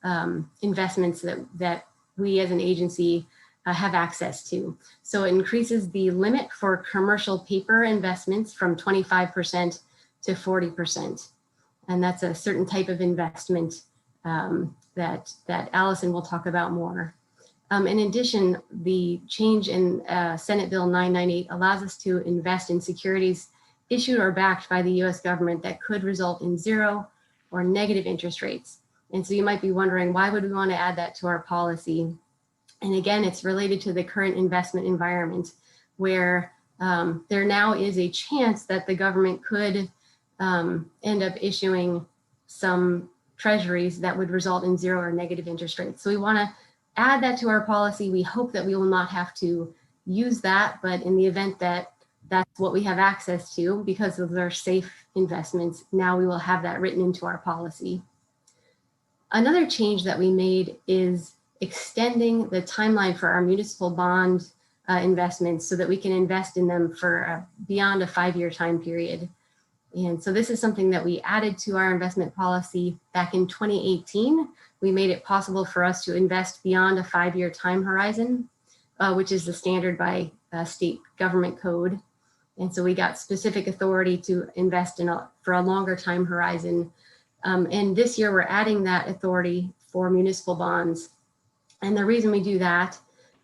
investments that we as an agency have access to. So it increases the limit for commercial paper investments from 25% to 40%. And that's a certain type of investment that Allison will talk about more. In addition, the change in Senate Bill 998 allows us to invest in securities issued or backed by the US government that could result in 0 or negative interest rates. And so you might be wondering, why would we want to add that to our policy? And again, it's related to the current investment environment where there now is a chance that the government could end up issuing some treasuries that would result in 0 or negative interest rates. So we want to add that to our policy. We hope that we will not have to use that, but in the event that that's what we have access to because of their safe investments, now we will have that written into our policy. Another change that we made is extending the timeline for our municipal bond investments so that we can invest in them for beyond a 5-year time period. And so this is something that we added to our investment policy back in 2018. We made it possible for us to invest beyond a 5-year time horizon, which is the standard by state government code. And so we got specific authority to invest for a longer time horizon. And this year we're adding that authority for municipal bonds. And the reason we do that,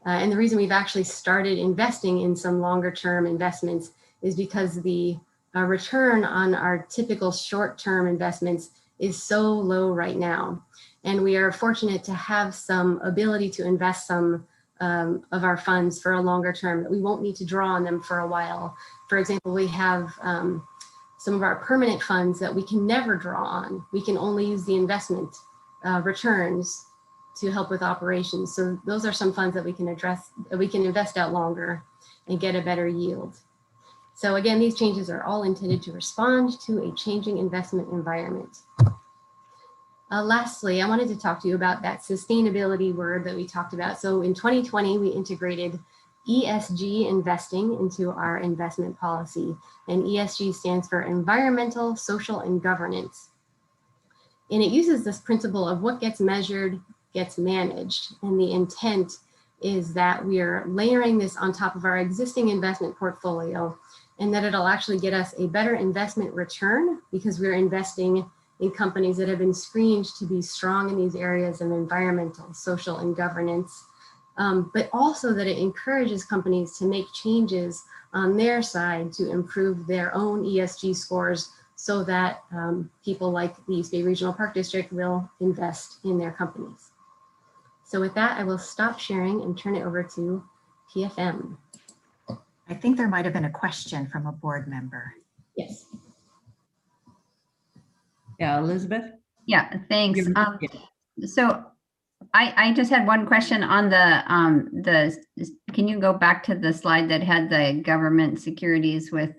and the reason we've actually started investing in some longer term investments, is because the return on our typical short-term investments is so low right now. And we are fortunate to have some ability to invest some of our funds for a longer term, that we won't need to draw on them for a while. For example, we have some of our permanent funds that we can never draw on. We can only use the investment returns to help with operations. So those are some funds that we can invest out longer and get a better yield. So again, these changes are all intended to respond to a changing investment environment. Lastly, I wanted to talk to you about that sustainability word that we talked about. So in 2020, we integrated ESG investing into our investment policy. And ESG stands for environmental, social, and governance. And it uses this principle of what gets measured gets managed. And the intent is that we are layering this on top of our existing investment portfolio, and that it'll actually get us a better investment return because we're investing in companies that have been screened to be strong in these areas of environmental, social, and governance, but also that it encourages companies to make changes on their side to improve their own ESG scores, so that people like the East Bay Regional Park District will invest in their companies. So with that, I will stop sharing and turn it over to PFM. I think there might have been a question from a board member. Yes. Yeah, Elizabeth? Yeah, thanks. Yeah. So I just had one question on can you go back to the slide that had the government securities with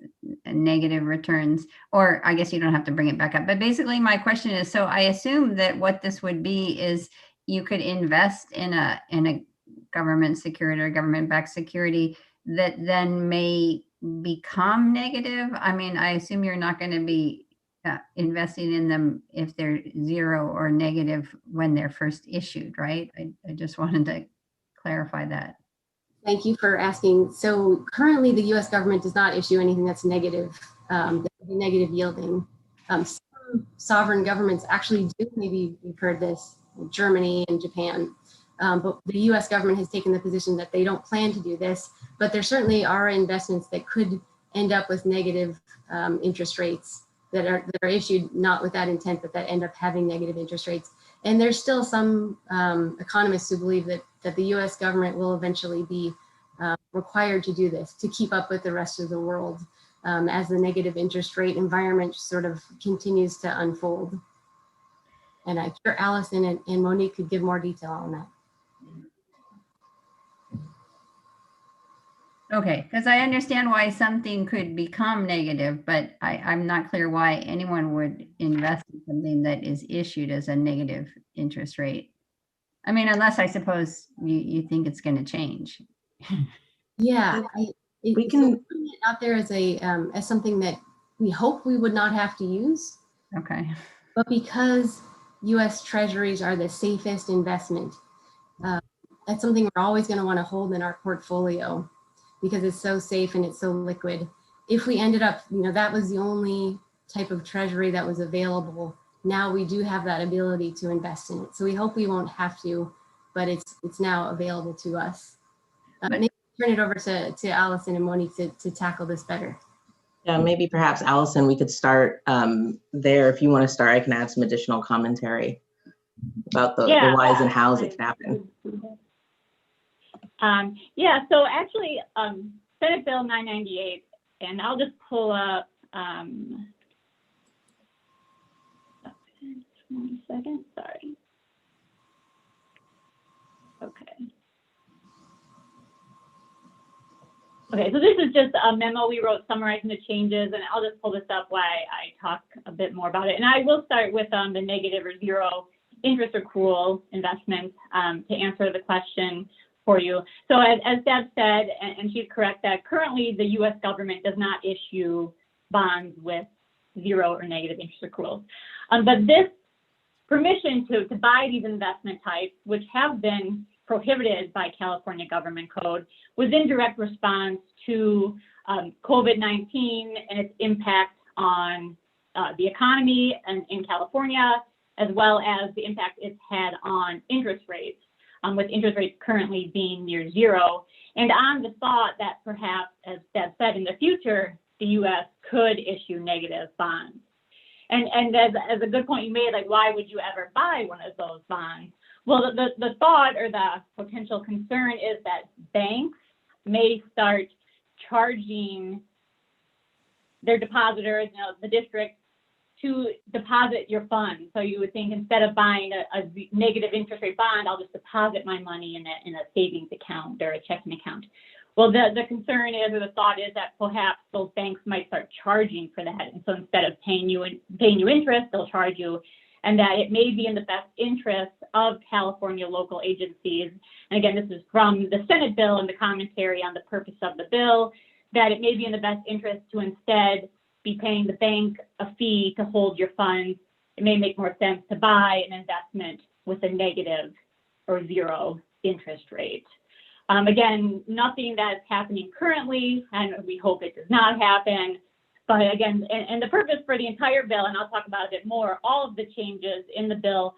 negative returns? Or I guess you don't have to bring it back up, but basically my question is, so I assume that what this would be is you could invest in a government security or government-backed security that then may become negative. I mean, I assume you're not going to be investing in them if they're zero or negative when they're first issued, right? I just wanted to clarify that. Thank you for asking. So currently the US government does not issue anything that's negative, negative yielding. Some sovereign governments actually do, maybe you've heard this, Germany and Japan. But the US government has taken the position that they don't plan to do this, but there certainly are investments that could end up with negative interest rates that are issued not with that intent, but that end up having negative interest rates. And there's still some economists who believe that the US government will eventually be required to do this to keep up with the rest of the world as the negative interest rate environment sort of continues to unfold. And I'm sure Allison and Monique could give more detail on that. Okay, because I understand why something could become negative, but I'm not clear why anyone would invest in something that is issued as a negative interest rate. I mean, unless I suppose you think it's going to change. Yeah, we can put it out there as something that we hope we would not have to use. Okay. But because U.S. Treasuries are the safest investment, that's something we're always going to want to hold in our portfolio because it's so safe and it's so liquid. If we ended up, that was the only type of treasury that was available, now we do have that ability to invest in it. So we hope we won't have to, but it's now available to us. Maybe turn it over to Allison and Monique to tackle this better. Yeah, maybe perhaps Allison, we could start there. If you want to start, I can add some additional commentary about the whys and hows it can happen. So actually, Senate Bill 998, and I'll just pull up, 1 second, sorry. Okay, so this is just a memo we wrote summarizing the changes, and I'll just pull this up while I talk a bit more about it. And I will start with the negative or zero interest accrual investments to answer the question for you. So as Deb said, and she's correct, that currently the US government does not issue bonds with zero or negative interest accruals. But this permission to buy these investment types, which have been prohibited by California government code, was in direct response to COVID-19 and its impact on the economy and in California, as well as the impact it's had on interest rates, with interest rates currently being near zero, and on the thought that perhaps, as Deb said, in the future, the U.S. could issue negative bonds. And as a good point you made, like, why would you ever buy one of those bonds? Well, the thought or the potential concern is that banks may start charging their depositors, the district, to deposit your funds. So you would think, instead of buying a negative interest rate bond, I'll just deposit my money in a savings account or a checking account. Well, the concern is, or the thought is, that perhaps those banks might start charging for that. And so instead of paying you interest, they'll charge you, and that it may be in the best interest of California local agencies. And again, this is from the Senate bill and the commentary on the purpose of the bill, that it may be in the best interest to instead be paying the bank a fee to hold your funds. It may make more sense to buy an investment with a negative or zero interest rate. Again, nothing that's happening currently, and we hope it does not happen. But again, and the purpose for the entire bill, and I'll talk about it more, all of the changes in the bill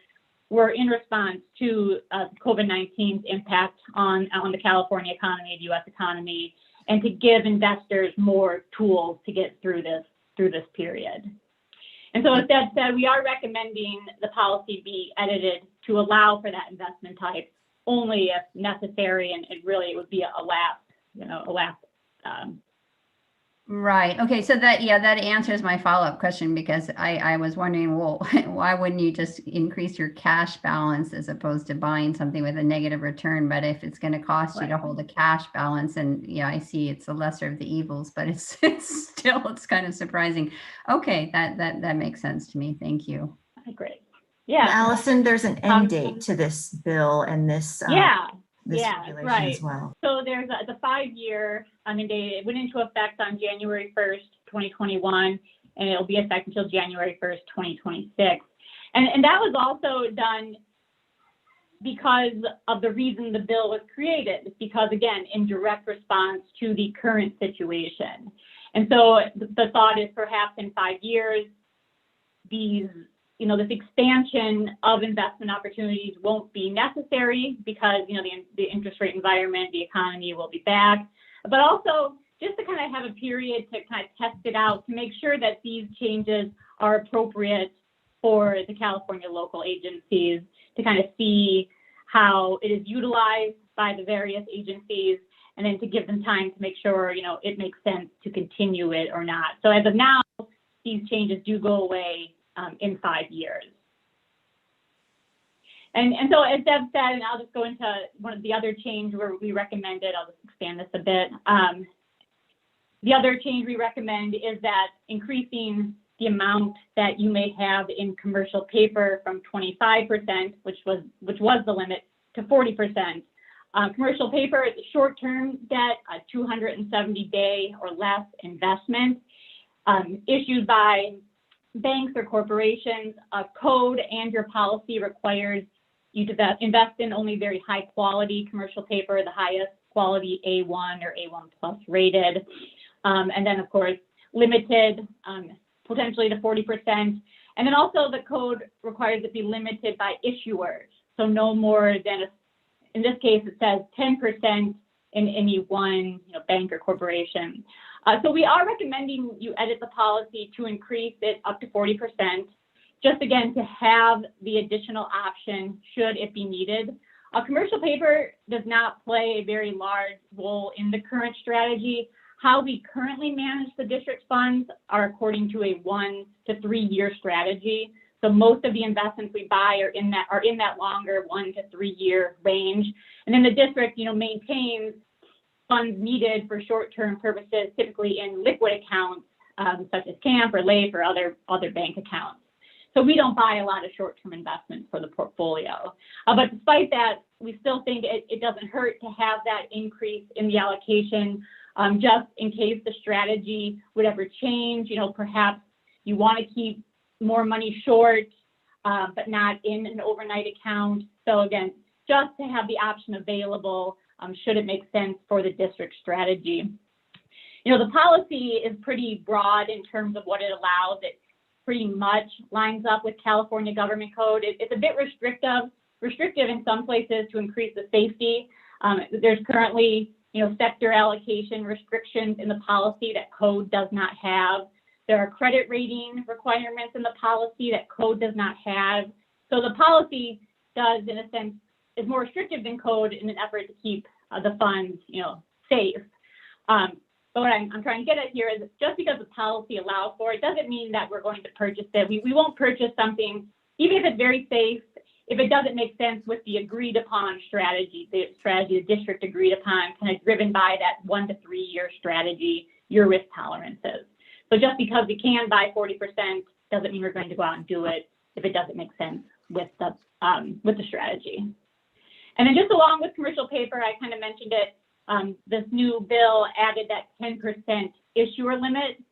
were in response to COVID-19's impact on the California economy, the U.S. economy, and to give investors more tools to get through this period. And so, as Deb said, we are recommending the policy be edited to allow for that investment type only if necessary, and it would be a last. Right. Okay. So that answers my follow-up question, because I was wondering, well, why wouldn't you just increase your cash balance as opposed to buying something with a negative return? But if it's going to cost you to hold a cash balance, and yeah, I see it's the lesser of the evils, but it's kind of surprising. Okay. That makes sense to me. Thank you. Okay, great. Yeah. Allison, there's an end date to this bill and this regulation right. as well. So there's the 5-year, it went into effect on January 1st, 2021, and it'll be effective until January 1st, 2026. And that was also done because of the reason the bill was created, because, again, in direct response to the current situation. And so the thought is, perhaps in 5 years, this expansion of investment opportunities won't be necessary, because, the interest rate environment, the economy will be back. But also, just to kind of have a period to kind of test it out, to make sure that these changes are appropriate for the California local agencies, to kind of see how it is utilized by the various agencies, and then to give them time to make sure, it makes sense to continue it or not. So as of now, these changes do go away in 5 years. And so, as Deb said, and I'll just go into one of the other change where we recommended, I'll just expand this a bit. The other change we recommend is that increasing the amount that you may have in commercial paper from 25%, which was the limit, to 40%. Commercial paper is a short-term debt, a 270-day or less investment issued by banks or corporations. A code and your policy requires you to invest in only very high quality commercial paper, the highest quality A1 or A1 plus rated. And then, of course, limited potentially to 40%. And then also the code requires it be limited by issuers. So no more than, in this case, it says 10% in any one bank or corporation. So we are recommending you edit the policy to increase it up to 40%, just again to have the additional option should it be needed. Commercial paper does not play a very large role in the current strategy. How we currently manage the district's funds are according to a 1 to 3 year strategy. So most of the investments we buy are in that longer 1 to 3 year range. And then the district, maintains funds needed for short-term purposes, typically in liquid accounts, such as CAMP or LAIF or other bank accounts. So we don't buy a lot of short-term investments for the portfolio. But despite that, we still think it doesn't hurt to have that increase in the allocation, just in case the strategy would ever change. Perhaps you want to keep more money short, but not in an overnight account. So again, just to have the option available should it make sense for the district strategy. You know, the policy is pretty broad in terms of what it allows. It pretty much lines up with California government code. It's a bit restrictive in some places to increase the safety. There's currently, you know, sector allocation restrictions in the policy that code does not have. There are credit rating requirements in the policy that code does not have. So the policy does, in a sense, is more restrictive than code in an effort to keep the funds, you know, safe. But what I'm trying to get at here is just because the policy allows for it doesn't mean that we're going to purchase it. We won't purchase something, even if it's very safe, if it doesn't make sense with the agreed upon strategy, the strategy the district agreed upon, kind of driven by that 1 to 3 year strategy, your risk tolerances. So just because we can buy 40% doesn't mean we're going to go out and do it if it doesn't make sense with the strategy. And then just along with commercial paper, I kind of mentioned it, this new bill added that 10% issuer limit.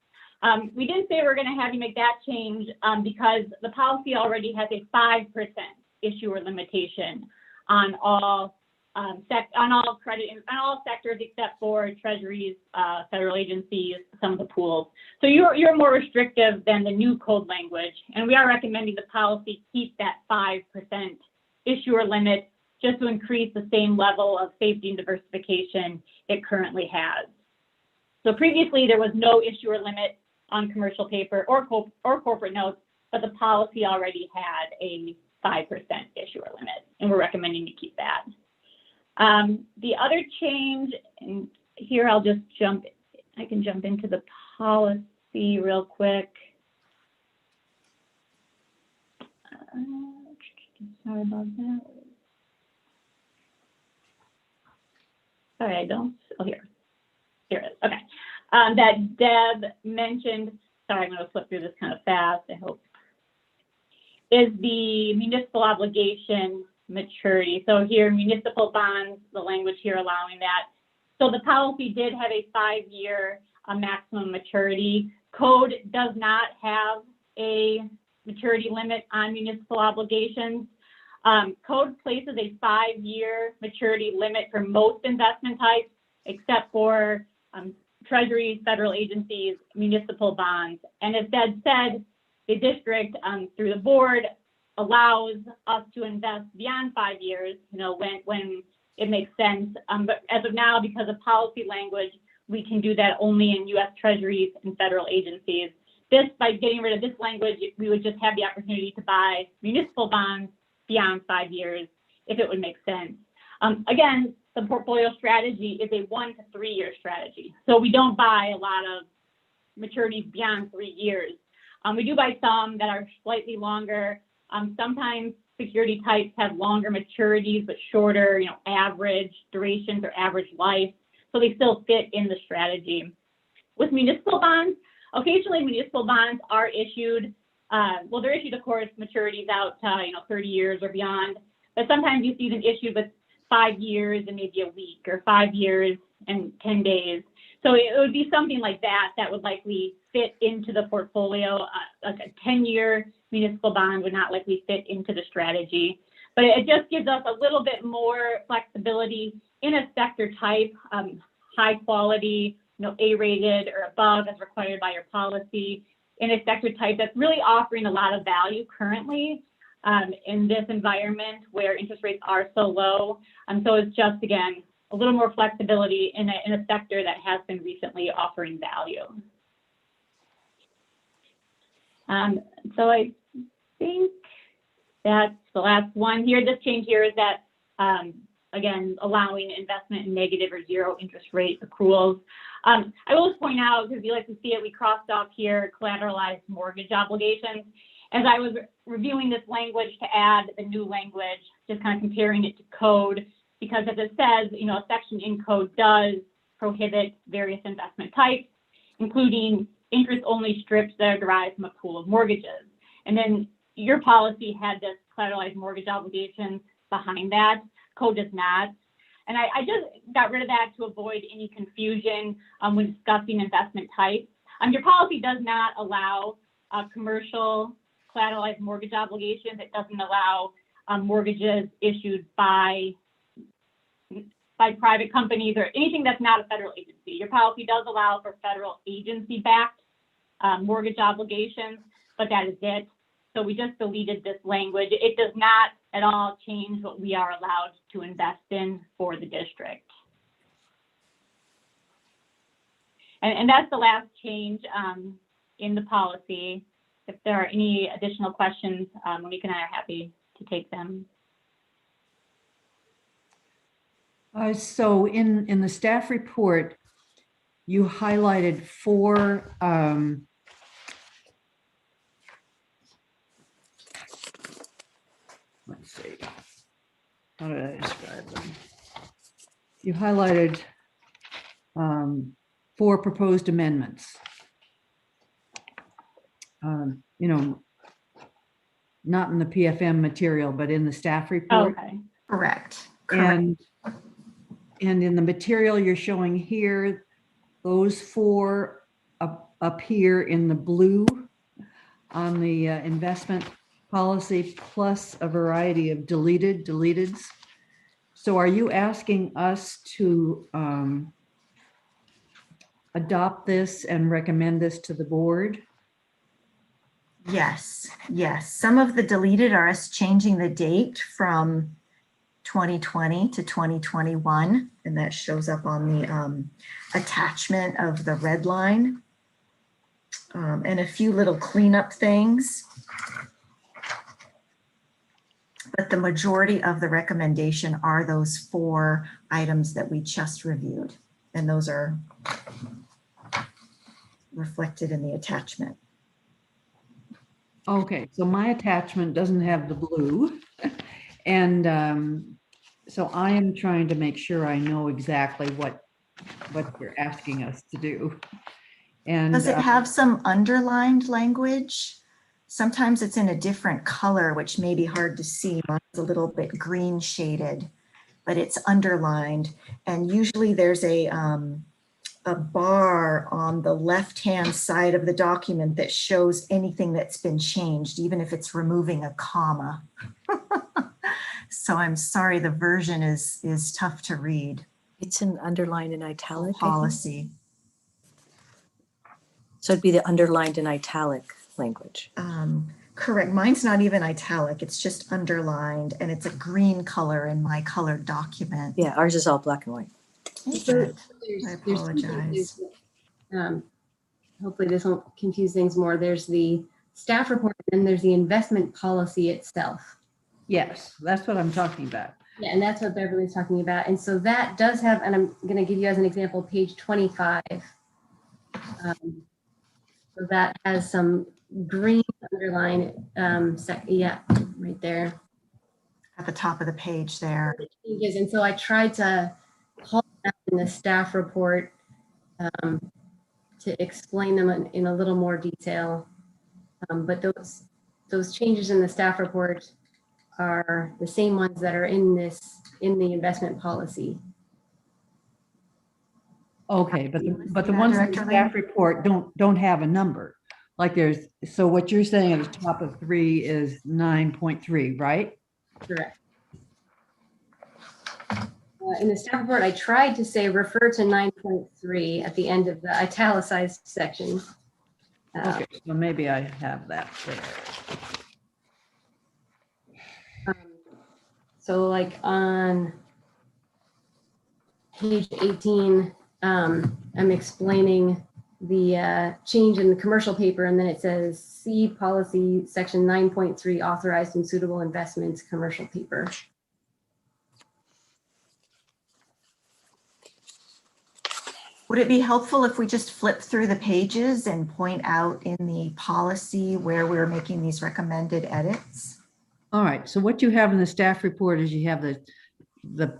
We didn't say we're going to have you make that change because the policy already has a 5% issuer limitation on all credit on all sectors except for treasuries, federal agencies, some of the pools. So you're more restrictive than the new code language, and we are recommending the policy keep that 5% issuer limit just to increase the same level of safety and diversification it currently has. So previously there was no issuer limit on commercial paper or corporate notes, but the policy already had a 5% issuer limit, and we're recommending to keep that. The other change, and here I can jump into the policy real quick. Sorry about that. Sorry, here it is, okay. That Deb mentioned, sorry, I'm gonna flip through this kind of fast, I hope, is the municipal obligation maturity. So here, municipal bonds, the language here allowing that. So the policy did have a 5-year maximum maturity. Code does not have a maturity limit on municipal obligations. Code places a 5-year maturity limit for most investment types, except for treasuries, federal agencies, municipal bonds. And as Deb said, the district, through the board, allows us to invest beyond 5 years, you know, when it makes sense. But as of now, because of policy language, we can do that only in U.S. treasuries and federal agencies. By getting rid of this language, we would just have the opportunity to buy municipal bonds beyond 5 years if it would make sense. Again, the portfolio strategy is a 1 to 3 year strategy. So we don't buy a lot of maturities beyond 3 years. We do buy some that are slightly longer. Sometimes security types have longer maturities, but shorter, you know, average durations or average life. So they still fit in the strategy. With municipal bonds, occasionally municipal bonds are issued. Well, they're issued, of course, maturities out to, 30 years or beyond. But sometimes you see them issued with 5 years and maybe a week, or 5 years and 10 days. So it would be something like that that would likely fit into the portfolio. Like a 10-year municipal bond would not likely fit into the strategy. But it just gives us a little bit more flexibility in a sector type, high quality, A-rated or above as required by your policy, in a sector type that's really offering a lot of value currently in this environment where interest rates are so low. So it's just, again, a little more flexibility in a sector that has been recently offering value. So I think that's the last one here. This change here is that, again, allowing investment in negative or zero interest rate accruals. I will just point out, because you like to see it, we crossed off here collateralized mortgage obligations. As I was reviewing this language to add the new language, just kind of comparing it to code, because as it says, a section in code does prohibit various investment types, including interest-only strips that are derived from a pool of mortgages. And then your policy had this collateralized mortgage obligations behind that. Code does not. And I just got rid of that to avoid any confusion when discussing investment types. Your policy does not allow commercial collateralized mortgage obligations. It doesn't allow mortgages issued by private companies or anything that's not a federal agency. Your policy does allow for federal agency-backed mortgage obligations, but that is it. So we just deleted this language. It does not at all change what we are allowed to invest in for the district. And that's the last change in the policy. If there are any additional questions, Monique and I are happy to take them. So in the staff report, you highlighted 4 let's see, how did I describe them? You highlighted 4 proposed amendments. You know, not in the PFM material, but in the staff report. Okay. Correct. And in the material you're showing here, those 4 appear in the blue on the investment policy, plus a variety of deleteds. So are you asking us to adopt this and recommend this to the board? Yes, yes. Some of the deleted are us changing the date from 2020 to 2021, and that shows up on the attachment of the red line. And a few little cleanup things. But the majority of the recommendation are those 4 items that we just reviewed, and those are reflected in the attachment. Okay, so my attachment doesn't have the blue. And so I am trying to make sure I know exactly what you're asking us to do. And does it have some underlined language? Sometimes it's in a different color, which may be hard to see. Mine's a little bit green shaded, but it's underlined. And usually there's a bar on the left-hand side of the document that shows anything that's been changed, even if it's removing a comma. So I'm sorry, the version is tough to read. It's an underlined in italic. Policy. So it'd be the underlined in italic language. Correct. Mine's not even italic. It's just underlined, and it's a green color in my colored document. Yeah, ours is all black and white. I apologize. Hopefully this won't confuse things more. There's the staff report and then there's the investment policy itself. yes, that's what I'm talking about. Yeah, and that's what Beverly's talking about. And so that does have, and I'm going to give you as an example, page 25. So that has some green underline, yeah, right there. At the top of the page there. Changes. And so I tried to call that in the staff report to explain them in a little more detail. But those changes in the staff report are the same ones that are in the investment policy. Okay, but the ones in the staff report don't have a number. Like so what you're saying at the top of 3 is 9.3, right? Correct. In the staff report, I tried to say refer to 9.3 at the end of the italicized section. Okay, so maybe I have that there. So like on page 18, I'm explaining the change in the commercial paper, and then it says see policy section 9.3 authorized and suitable investments commercial paper. Would it be helpful if we just flip through the pages and point out in the policy where we're making these recommended edits? All right, so what you have in the staff report is you have the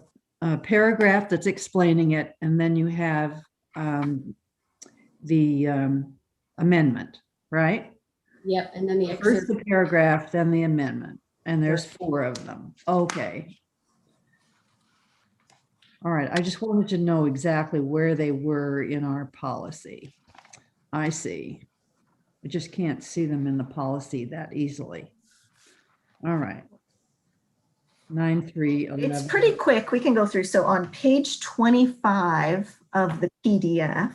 paragraph that's explaining it, and then you have the amendment, right? Yep, and then the First the paragraph, then the amendment, and there's 4 of them. Okay. All right, I just wanted to know exactly where they were in our policy. I see. I just can't see them in the policy that easily. All right. 9.3.11. It's pretty quick. We can go through. So on page 25 of the PDF,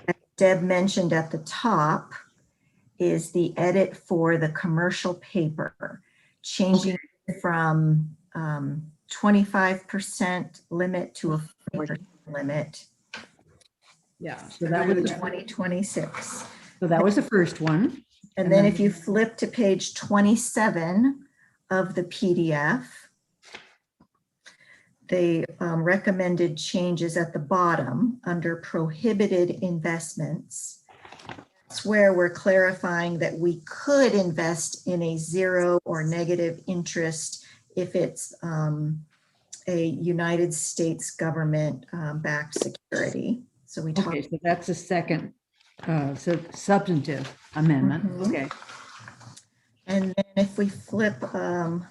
as Deb mentioned at the top, is the edit for the commercial paper, changing from 25% limit to a 40% limit. Yeah, so that was 2026. So that was the first one. And then if you flip to page 27 of the PDF, they recommended changes at the bottom under prohibited investments. That's where we're clarifying that we could invest in a zero or negative interest if it's a United States government backed security. So we talked. Okay, so that's a second substantive amendment. Mhm. Okay. And then if we flip a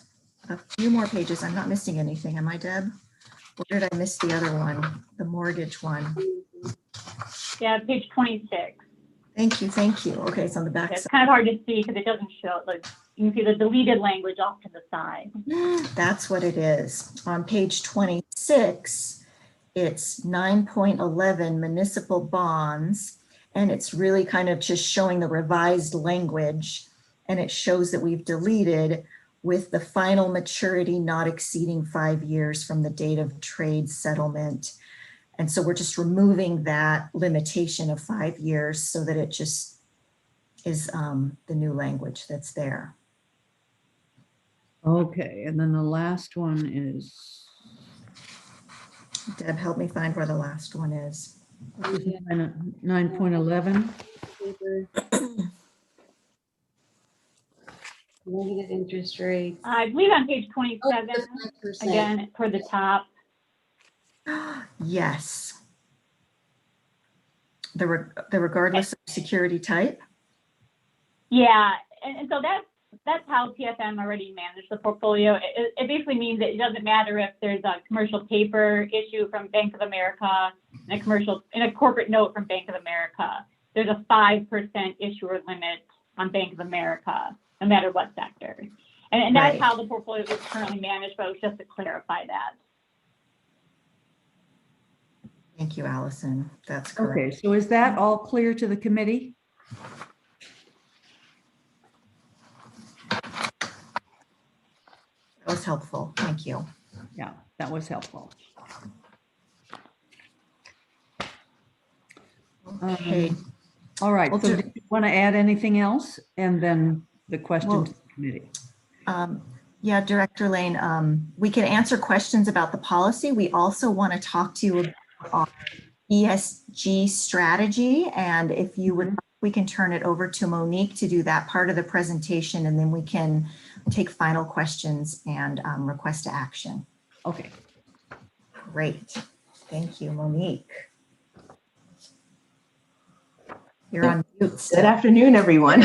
few more pages, I'm not missing anything, am I, Deb? Or did I miss the other one, the mortgage one? Yeah, page 26. Thank you, thank you. Okay, it's on the back It's side. kind of hard to see because it doesn't show, like, you can see the deleted language off to the side. That's what it is. On page 26, it's 9.11 municipal bonds, and it's really kind of just showing the revised language, and it shows that we've deleted with the final maturity not exceeding 5 years from the date of trade settlement. And so we're just removing that limitation of 5 years so that it just is the new language that's there. Okay, and then the last one is Deb, help me find where the last one is. 9.11. Negative interest rates. I believe on page 27, again, for the top. Yes. The regardless of security type. Yeah, and so that's how PFM already managed the portfolio. It basically means that it doesn't matter if there's a commercial paper issue from Bank of America and a corporate note from Bank of America. There's a 5% issuer limit on Bank of America, no matter what sector. And that's Right. how the portfolio is currently managed, but it was just to clarify that. Thank you, Allison. That's correct. Okay, so is that all clear to the committee? That was helpful. Thank you. Yeah, that was helpful. Okay. All right, Well, so do you want to add anything else? And then the question to the committee. Yeah, Director Lane, we can answer questions about the policy. We also want to talk to you about our ESG strategy. And if you would, we can turn it over to Monique to do that part of the presentation, and then we can take final questions and request action. Okay. Great. Thank you, Monique. You're on mute still. Good afternoon, everyone.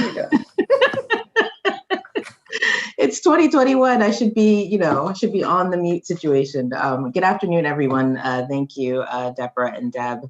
It's 2021. I should be on the mute situation. Good afternoon, everyone. Thank you, Deborah and Deb.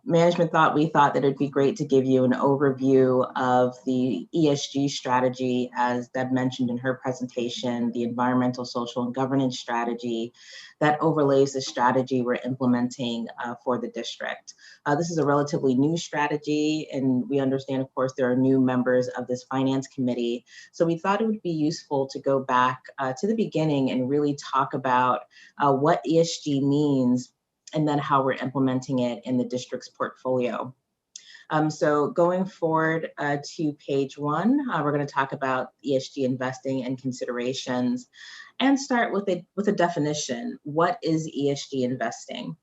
Management thought that it'd be great to give you an overview of the ESG strategy, as Deb mentioned in her presentation, the environmental, social, and governance strategy that overlays the strategy we're implementing for the district. This is a relatively new strategy, and we understand, of course, there are new members of this finance committee. So we thought it would be useful to go back to the beginning and really talk about what ESG means, and then how we're implementing it in the district's portfolio. So going forward to page 1, we're going to talk about ESG investing and considerations, and start with a definition. What is ESG investing?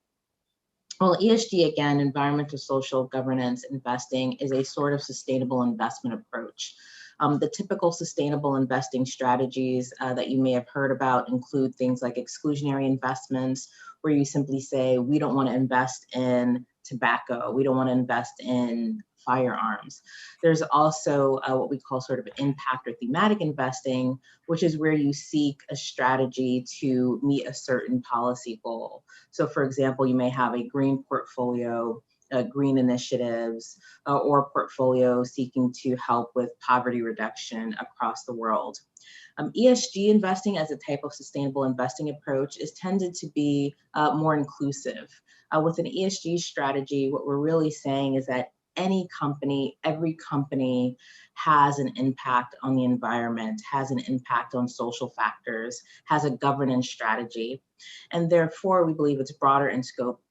Well, ESG, again, environmental, social, governance investing, is a sort of sustainable investment approach. The typical sustainable investing strategies that you may have heard about include things like exclusionary investments, where you simply say, we don't want to invest in tobacco, we don't want to invest in firearms. There's also what we call sort of impact or thematic investing, which is where you seek a strategy to meet a certain policy goal. So for example, you may have a green portfolio green initiatives, or portfolios seeking to help with poverty reduction across the world. ESG investing as a type of sustainable investing approach is tended to be more inclusive. With an ESG strategy, what we're really saying is that any company, every company has an impact on the environment, has an impact on social factors, has a governance strategy. And therefore, we believe it's broader in scope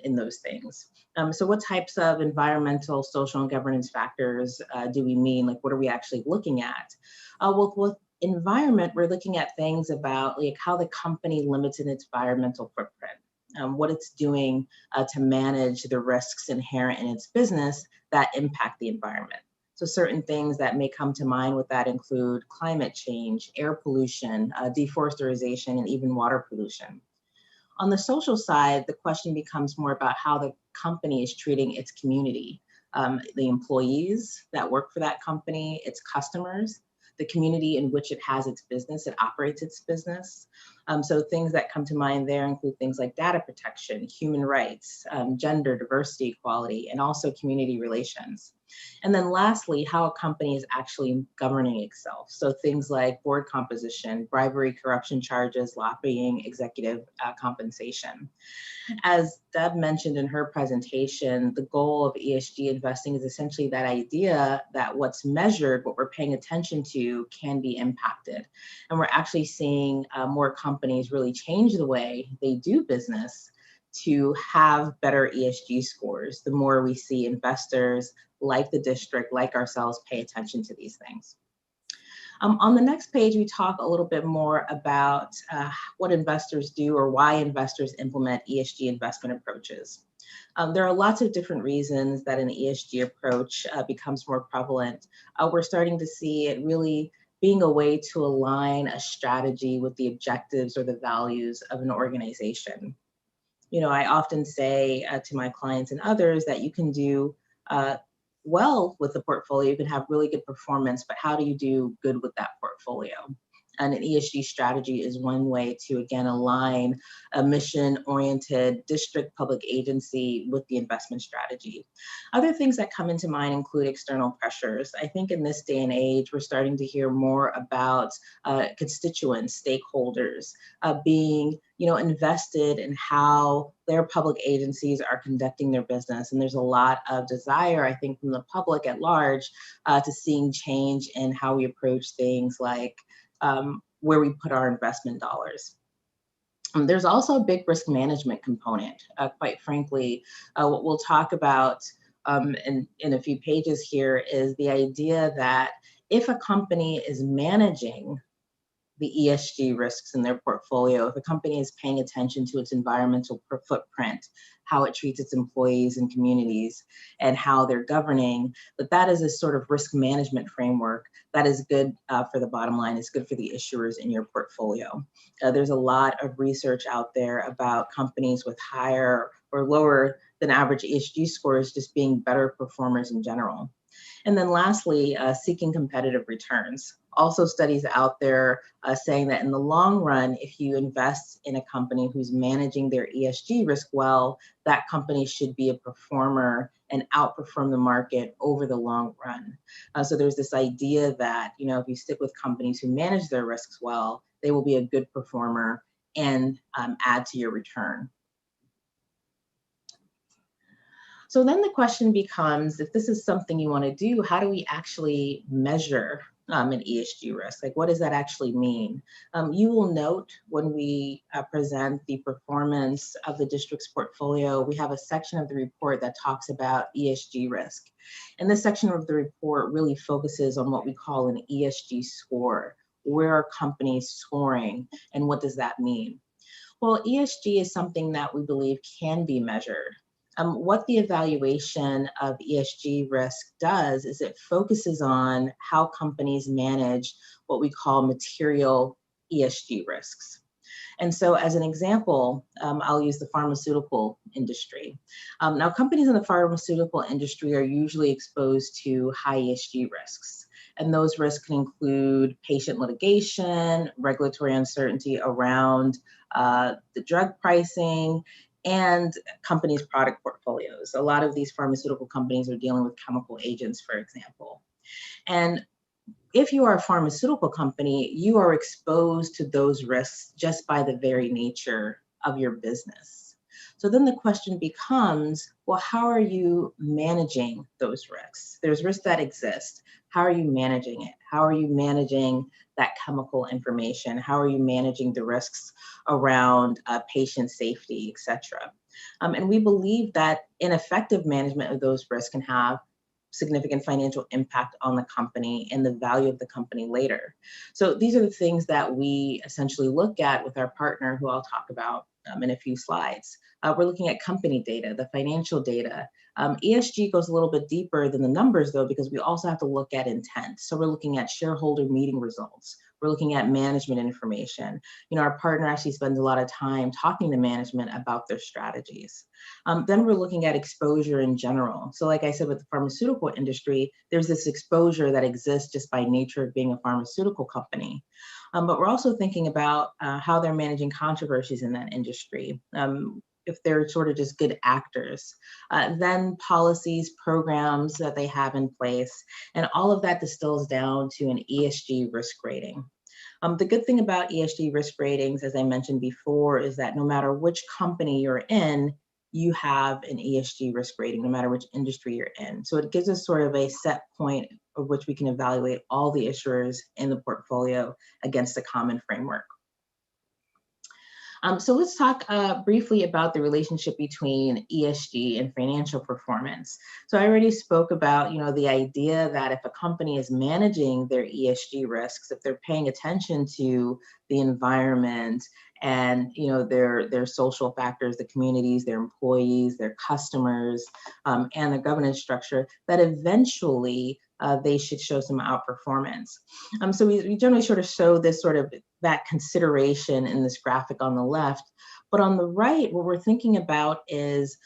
in those things. So what types of environmental, social, and governance factors do we mean? Like, what are we actually looking at? Well, with environment, we're looking at things about like how the company limits its environmental footprint. What it's doing to manage the risks inherent in its business that impact the environment. So certain things that may come to mind with that include climate change, air pollution, deforestation, and even water pollution. On the social side, the question becomes more about how the company is treating its community, the employees that work for that company, its customers, the community in which it has its business, it operates its business. So things that come to mind there include things like data protection, human rights, gender, diversity, equality, and also community relations. And then lastly, how a company is actually governing itself. So things like board composition, bribery, corruption charges, lobbying, executive compensation. As Deb mentioned in her presentation, the goal of ESG investing is essentially that idea that what's measured, what we're paying attention to, can be impacted. And we're actually seeing more companies really change the way they do business to have better ESG scores. The more we see investors like the district, like ourselves, pay attention to these things. On the next page, we talk a little bit more about what investors do or why investors implement ESG investment approaches. There are lots of different reasons that an ESG approach becomes more prevalent. We're starting to see it really being a way to align a strategy with the objectives or the values of an organization. You know, I often say to my clients and others that you can do well with the portfolio, you can have really good performance, but how do you do good with that portfolio? And an ESG strategy is one way to, again, align a mission-oriented district public agency with the investment strategy. Other things that come into mind include external pressures. I think in this day and age, we're starting to hear more about constituents, stakeholders being invested in how their public agencies are conducting their business. And there's a lot of desire, I think, from the public at large to seeing change in how we approach things like where we put our investment dollars. There's also a big risk management component. Quite frankly, what we'll talk about in a few pages here is the idea that if a company is managing the ESG risks in their portfolio, if a company is paying attention to its environmental footprint, how it treats its employees and communities, and how they're governing, that is a sort of risk management framework that is good for the bottom line, is good for the issuers in your portfolio. There's a lot of research out there about companies with higher or lower than average ESG scores just being better performers in general. And then lastly, seeking competitive returns. Also studies out there saying that in the long run, if you invest in a company who's managing their ESG risk well, that company should be a performer and outperform the market over the long run. So there's this idea that, if you stick with companies who manage their risks well, they will be a good performer and add to your return. So then the question becomes, if this is something you want to do, how do we actually measure an ESG risk? Like, what does that actually mean? You will note when we present the performance of the district's portfolio, we have a section of the report that talks about ESG risk. And this section of the report really focuses on what we call an ESG score. Where are companies scoring, and what does that mean? Well, ESG is something that we believe can be measured. What the evaluation of ESG risk does is it focuses on how companies manage what we call material ESG risks. And so as an example, I'll use the pharmaceutical industry. Now, companies in the pharmaceutical industry are usually exposed to high ESG risks. And those risks can include patient litigation, regulatory uncertainty around the drug pricing, and companies' product portfolios. A lot of these pharmaceutical companies are dealing with chemical agents, for example. And if you are a pharmaceutical company, you are exposed to those risks just by the very nature of your business. So then the question becomes, well, how are you managing those risks? There's risks that exist. How are you managing it? How are you managing that chemical information? How are you managing the risks around patient safety, et cetera? And we believe that ineffective management of those risks can have significant financial impact on the company and the value of the company later. So these are the things that we essentially look at with our partner, who I'll talk about in a few slides. We're looking at company data, the financial data. ESG goes a little bit deeper than the numbers though, because we also have to look at intent. So we're looking at shareholder meeting results. We're looking at management information. You know, our partner actually spends a lot of time talking to management about their strategies. Then we're looking at exposure in general. So like I said, with the pharmaceutical industry, there's this exposure that exists just by nature of being a pharmaceutical company. But we're also thinking about how they're managing controversies in that industry. If they're sort of just good actors, then policies, programs that they have in place, and all of that distills down to an ESG risk rating. The good thing about ESG risk ratings, as I mentioned before, is that no matter which company you're in, you have an ESG risk rating, no matter which industry you're in. So it gives us sort of a set point of which we can evaluate all the issuers in the portfolio against a common framework. So let's talk briefly about the relationship between ESG and financial performance. So I already spoke about, you know, the idea that if a company is managing their ESG risks, if they're paying attention to the environment and, you know, their social factors, the communities, their employees, their customers, and the governance structure, that eventually they should show some outperformance. So we generally sort of show this sort of that consideration in this graphic on the left, but on the right, what we're thinking about is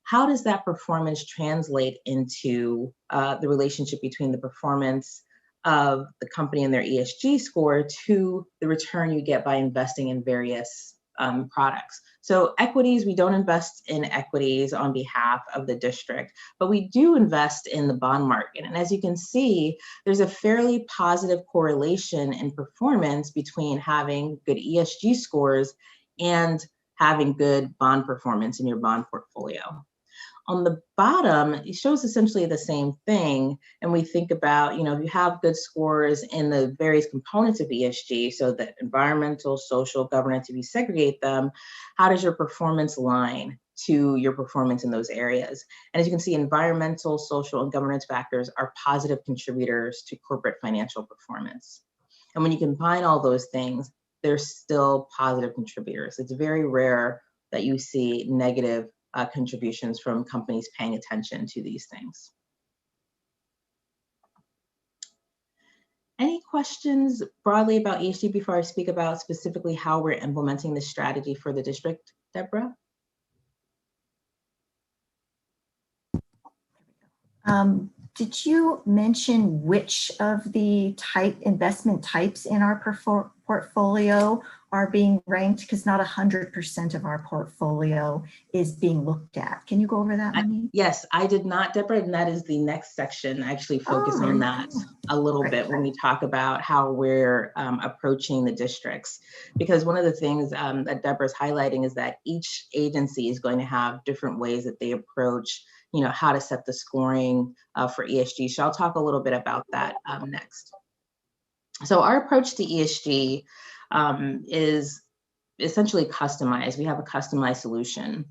how does that performance translate into the relationship between the performance of the company and their ESG score to the return you get by investing in various products. So equities, we don't invest in equities on behalf of the district, but we do invest in the bond market. And as you can see, there's a fairly positive correlation in performance between having good ESG scores and having good bond performance in your bond portfolio. On the bottom, it shows essentially the same thing. And we think about, you know, if you have good scores in the various components of ESG, so that environmental, social, governance, if you segregate them, how does your performance line to your performance in those areas? And as you can see, environmental, social, and governance factors are positive contributors to corporate financial performance. And when you combine all those things, they're still positive contributors. It's very rare that you see negative contributions from companies paying attention to these things. Any questions broadly about ESG before I speak about specifically how we're implementing this strategy for the district, Deborah? Did you mention which of the investment types in our portfolio are being ranked? Because not 100% of our portfolio is being looked at. Can you go over that, Monique? Yes, I did not, Deborah, and that is the next section. I actually focus on that a little bit when we talk about how we're approaching the districts. Because one of the things that Deborah's highlighting is that each agency is going to have different ways that they approach, you know, how to set the scoring for ESG. So I'll talk a little bit about that next. So our approach to ESG is essentially customized. We have a customized solution.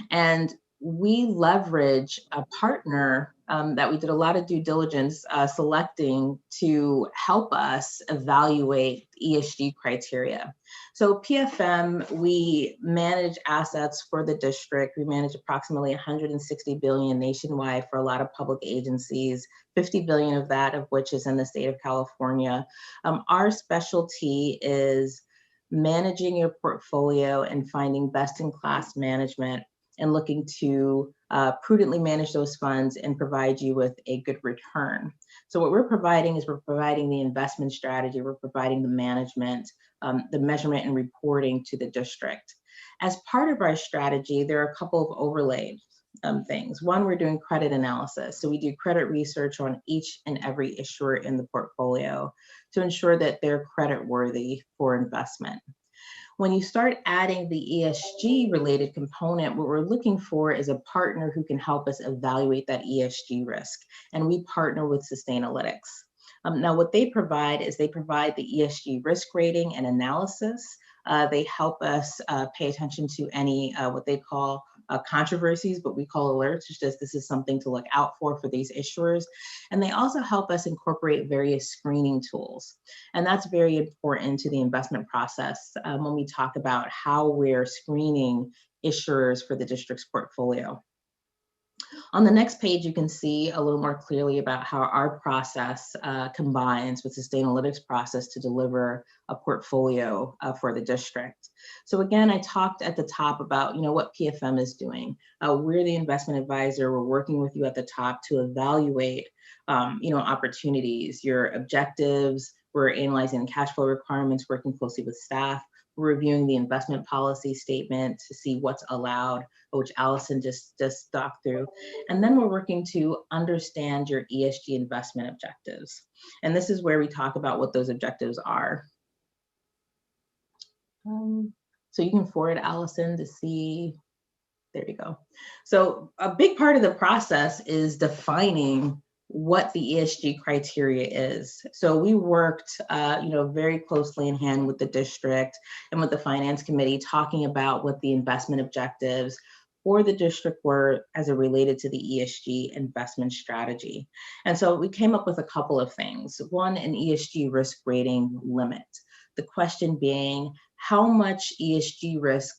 And we leverage a partner that we did a lot of due diligence selecting to help us evaluate ESG criteria. So PFM, we manage assets for the district. We manage approximately 160 billion nationwide for a lot of public agencies, 50 billion of that of which is in the state of California. Our specialty is managing your portfolio and finding best-in-class management and looking to prudently manage those funds and provide you with a good return. So what we're providing is we're providing the investment strategy, we're providing the management, the measurement and reporting to the district. As part of our strategy, there are a couple of overlay things. One, we're doing credit analysis. So we do credit research on each and every issuer in the portfolio to ensure that they're credit worthy for investment. When you start adding the ESG related component, what we're looking for is a partner who can help us evaluate that ESG risk. And we partner with Sustainalytics. Now, what they provide is they provide the ESG risk rating and analysis. They help us pay attention to any what they call controversies, but we call alerts, just this is something to look out for these issuers. And they also help us incorporate various screening tools. And that's very important to the investment process when we talk about how we're screening issuers for the district's portfolio. On the next page, you can see a little more clearly about how our process combines with Sustainalytics process to deliver a portfolio for the district. So again, I talked at the top about what PFM is doing. We're the investment advisor. We're working with you at the top to evaluate opportunities, your objectives. We're analyzing cash flow requirements, working closely with staff. We're reviewing the investment policy statement to see what's allowed, which Allison just talked through. And then we're working to understand your ESG investment objectives. And this is where we talk about what those objectives are. So you can forward Allison to see, there you go. So a big part of the process is defining what the ESG criteria is. So we worked, very closely in hand with the district and with the finance committee, talking about what the investment objectives for the district were as it related to the ESG investment strategy. And so we came up with a couple of things. One, an ESG risk rating limit. The question being, how much ESG risk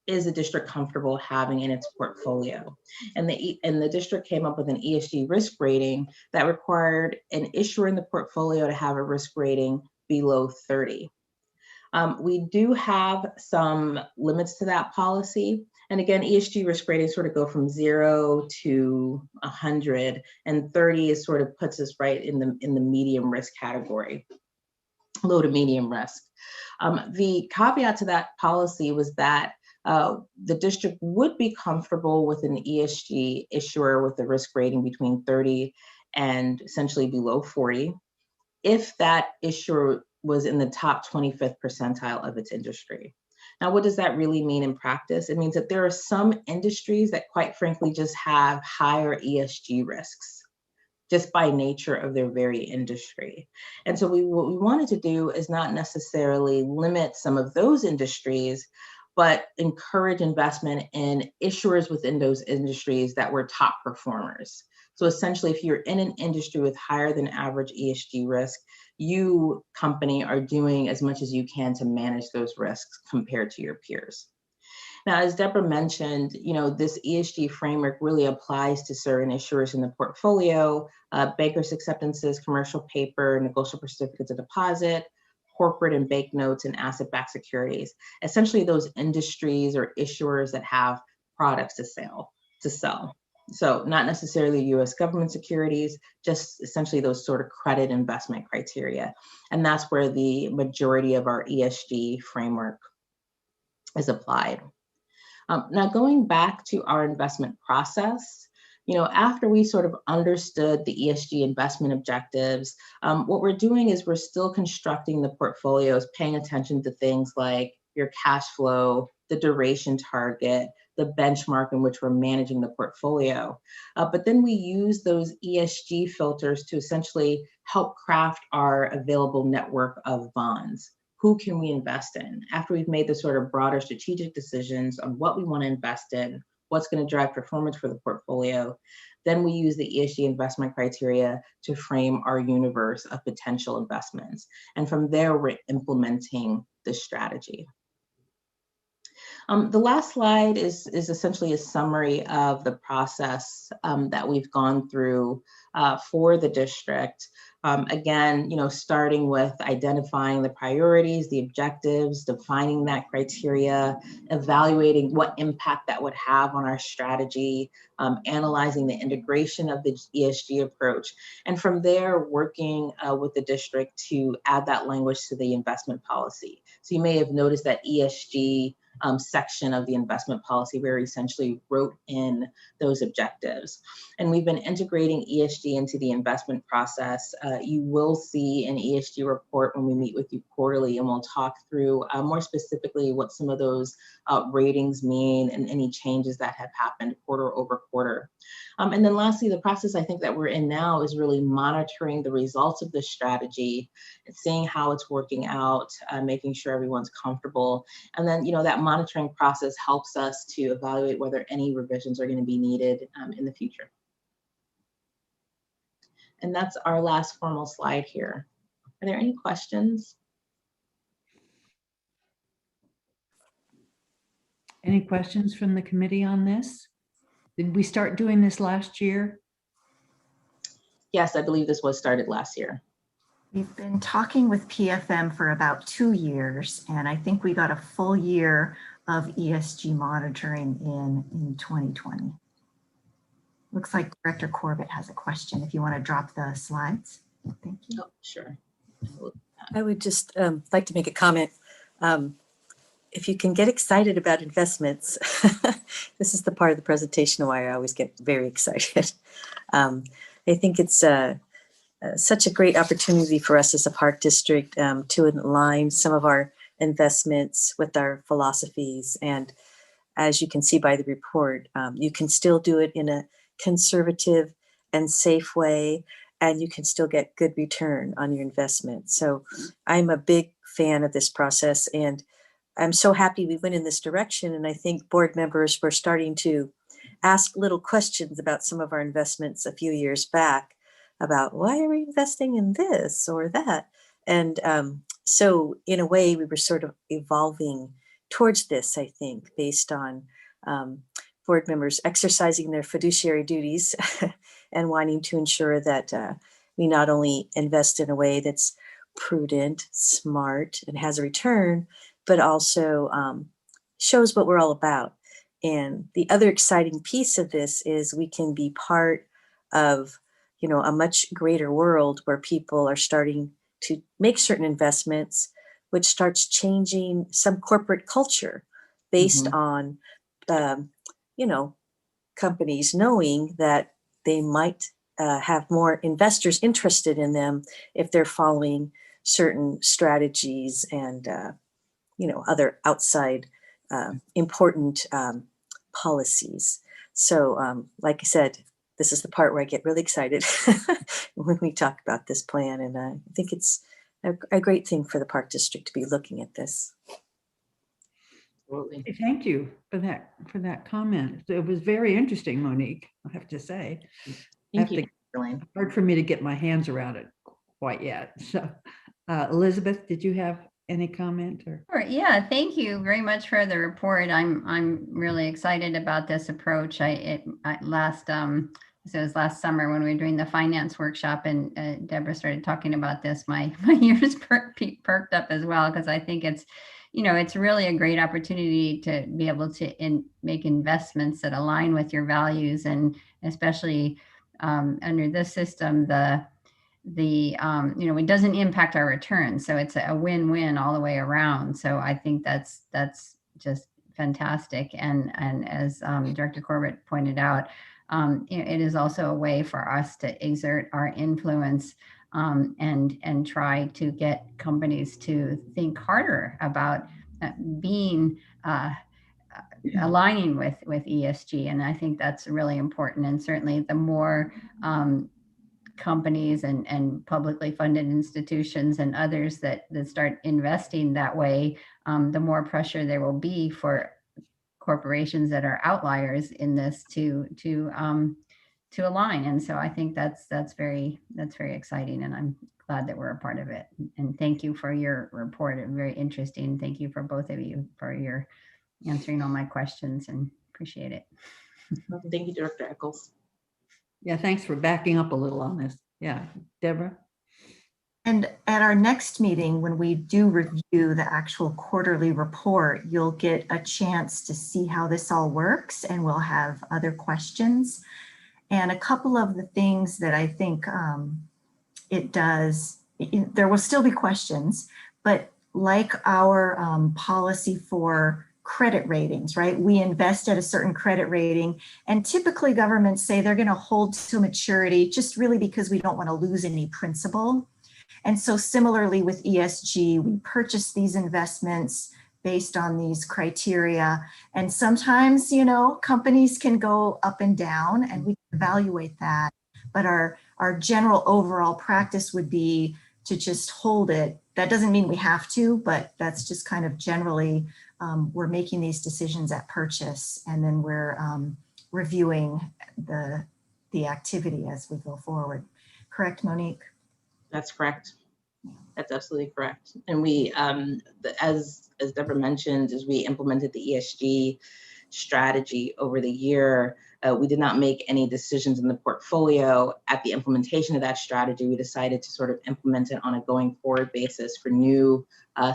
is the district comfortable having in its portfolio? And the district came up with an ESG risk rating that required an issuer in the portfolio to have a risk rating below 30. We do have some limits to that policy. And again, ESG risk ratings sort of go from 0 to 100, and 30 is sort of puts us right in the medium risk category, low to medium risk. The caveat to that policy was that the district would be comfortable with an ESG issuer with a risk rating between 30 and essentially below 40 if that issuer was in the top 25th percentile of its industry. Now, what does that really mean in practice? It means that there are some industries that quite frankly just have higher ESG risks just by nature of their very industry. And so what we wanted to do is not necessarily limit some of those industries, but encourage investment in issuers within those industries that were top performers. So essentially, if you're in an industry with higher than average ESG risk, you, company, are doing as much as you can to manage those risks compared to your peers. Now, as Deborah mentioned, this ESG framework really applies to certain issuers in the portfolio, bankers' acceptances, commercial paper, negotiable certificates of deposit, corporate and bank notes, and asset-backed securities. Essentially, those industries or issuers that have products to sell. So not necessarily US government securities, just essentially those sort of credit investment criteria. And that's where the majority of our ESG framework is applied. Now, going back to our investment process, after we sort of understood the ESG investment objectives, what we're doing is we're still constructing the portfolios, paying attention to things like your cash flow, the duration target, the benchmark in which we're managing the portfolio. But then we use those ESG filters to essentially help craft our available network of bonds. Who can we invest in? After we've made the sort of broader strategic decisions on what we want to invest in, what's going to drive performance for the portfolio, then we use the ESG investment criteria to frame our universe of potential investments. And from there, we're implementing the strategy. The last slide is essentially a summary of the process that we've gone through for the district. Again, starting with identifying the priorities, the objectives, defining that criteria, evaluating what impact that would have on our strategy, analyzing the integration of the ESG approach, and from there, working with the district to add that language to the investment policy. So you may have noticed that ESG section of the investment policy where we essentially wrote in those objectives. And we've been integrating ESG into the investment process. You will see an ESG report when we meet with you quarterly, and we'll talk through more specifically what some of those ratings mean and any changes that have happened quarter over quarter. And then lastly, the process I think that we're in now is really monitoring the results of this strategy and seeing how it's working out, making sure everyone's comfortable. And then, that monitoring process helps us to evaluate whether any revisions are going to be needed in the future. And that's our last formal slide here. Are there any questions? Any questions from the committee on this? Did we start doing this last year? Yes, I believe this was started last year. We've been talking with PFM for about 2 years, and I think we got a full year of ESG monitoring in 2020. Looks like Director Corbett has a question. If you want to drop the slides. Thank you. Oh, sure. I would just like to make a comment. If you can get excited about investments, this is the part of the presentation why I always get very excited. I think it's such a great opportunity for us as a park district to align some of our investments with our philosophies. And as you can see by the report, you can still do it in a conservative and safe way, and you can still get good return on your investment. So I'm a big fan of this process, and I'm so happy we went in this direction. And I think board members were starting to ask little questions about some of our investments a few years back about why are we investing in this or that? And so in a way, we were sort of evolving towards this, I think, based on board members exercising their fiduciary duties and wanting to ensure that we not only invest in a way that's prudent, smart, and has a return, but also shows what we're all about. And the other exciting piece of this is we can be part of, a much greater world where people are starting to make certain investments, which starts changing some corporate culture based on, companies knowing that they might have more investors interested in them if they're following certain strategies and, other outside important policies. So like I said, this is the part where I get really excited when we talk about this plan. And I think it's a great thing for the Park District to be looking at this. Absolutely. Thank you for that comment. It was very interesting, Monique, I have to say. Thank you, Elaine. Hard for me to get my hands around it quite yet. So Elizabeth, did you have any comment? Or? Sure. Yeah, thank you very much for the report. I'm really excited about this approach. So it was last summer when we were doing the finance workshop, and Deborah started talking about this. My ears perked up as well, because I think it's, it's really a great opportunity to be able to make investments that align with your values, and especially under this system, it doesn't impact our returns. So it's a win-win all the way around. So I think that's just fantastic. And as Director Corbett pointed out, it is also a way for us to exert our influence and try to get companies to think harder about aligning with ESG. And I think that's really important. And certainly the more companies and publicly funded institutions and others that start investing that way, the more pressure there will be for corporations that are outliers in this to align. And so I think that's very exciting, and I'm glad that we're a part of it. And thank you for your report. Very interesting. Thank you for both of you for your answering all my questions, and appreciate it. Thank you, Director Eccles. Yeah, thanks for backing up a little on this. Yeah, Deborah? And at our next meeting, when we do review the actual quarterly report, you'll get a chance to see how this all works, and we'll have other questions. And a couple of the things that I think it does, there will still be questions, but like our policy for credit ratings, right? We invest at a certain credit rating, and typically governments say they're going to hold to maturity just really because we don't want to lose any principal. And so similarly with ESG, we purchase these investments based on these criteria. And sometimes, you know, companies can go up and down, and we evaluate that. But our general overall practice would be to just hold it. That doesn't mean we have to, but that's just kind of generally, we're making these decisions at purchase, and then we're reviewing the activity as we go forward. Correct, Monique? That's correct. That's absolutely correct. And we, as Deborah mentioned, as we implemented the ESG strategy over the year, we did not make any decisions in the portfolio at the implementation of that strategy. We decided to sort of implement it on a going forward basis for new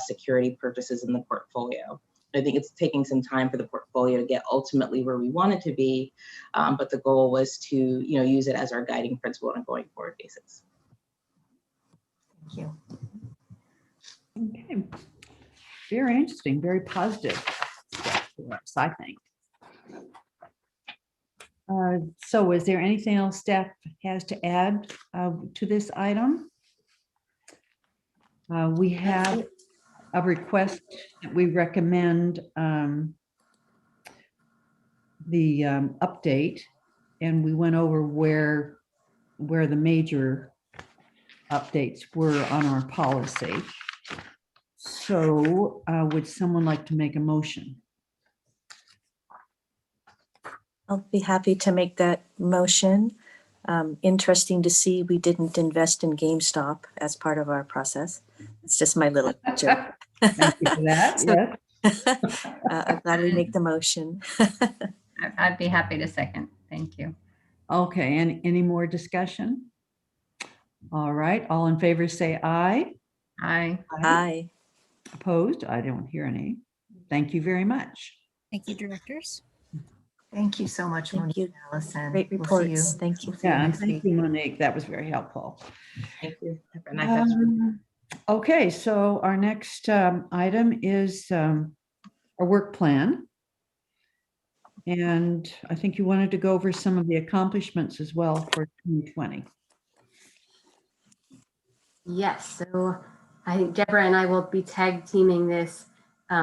security purchases in the portfolio. I think it's taking some time for the portfolio to get ultimately where we want it to be, but the goal was to, you know, use it as our guiding principle on a going forward basis. Thank you. Okay. Very interesting, very positive step for us, I think. So is there anything else staff has to add to this item? We have a request that we recommend the update, and we went over where the major updates were on our policy. So would someone like to make a motion? I'll be happy to make that motion. Interesting to see we didn't invest in GameStop as part of our process. It's just my little joke. Thank you for that. So- Yes. I'm glad we make the motion. I'd be happy to second. Thank you. Okay, and any more discussion? All right, all in favor say aye. Aye. Aye. Opposed? I don't hear any. Thank you very much. Thank you, directors. Thank you so much, Thank Monique you. and Allison. Great We'll see reports. you. Thank you. We'll see you Yeah, next thank week. you, Monique. That was very helpful. Thank you. Have a nice afternoon. Okay, so our next item is our work plan. And I think you wanted to go over some of the accomplishments as well for 2020. Yes, so I think Deborah and I will be tag teaming this.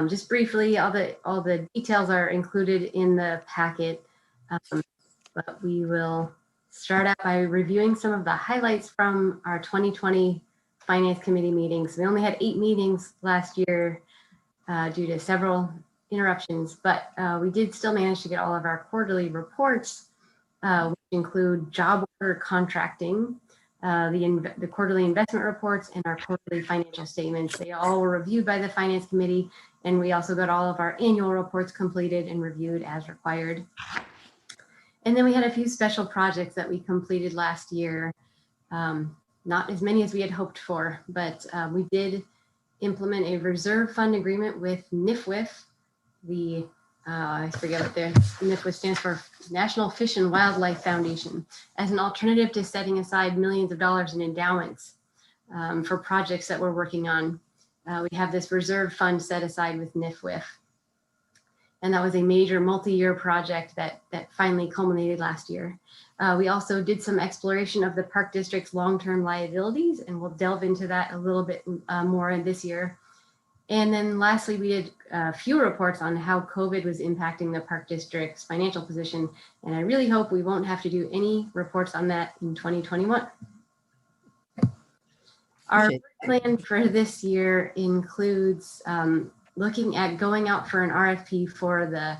Just briefly, all the details are included in the packet, but we will start out by reviewing some of the highlights from our 2020 Finance Committee meetings. We only had 8 meetings last year due to several interruptions, but we did still manage to get all of our quarterly reports, which include job order contracting, the quarterly investment reports, and our quarterly financial statements. They all were reviewed by the Finance Committee, and we also got all of our annual reports completed and reviewed as required. And then we had a few special projects that we completed last year. Not as many as we had hoped for, but we did implement a reserve fund agreement with NIFWIF. I forget what the NIFWIF stands for, National Fish and Wildlife Foundation, as an alternative to setting aside millions of dollars in endowments for projects that we're working on. We have this reserve fund set aside with NIFWIF. And that was a major multi-year project that finally culminated last year. We also did some exploration of the Park District's long-term liabilities, and we'll delve into that a little bit more in this year. And then lastly, we did a few reports on how COVID was impacting the Park District's financial position. And I really hope we won't have to do any reports on that in 2021. Our plan for this year includes looking at going out for an RFP for the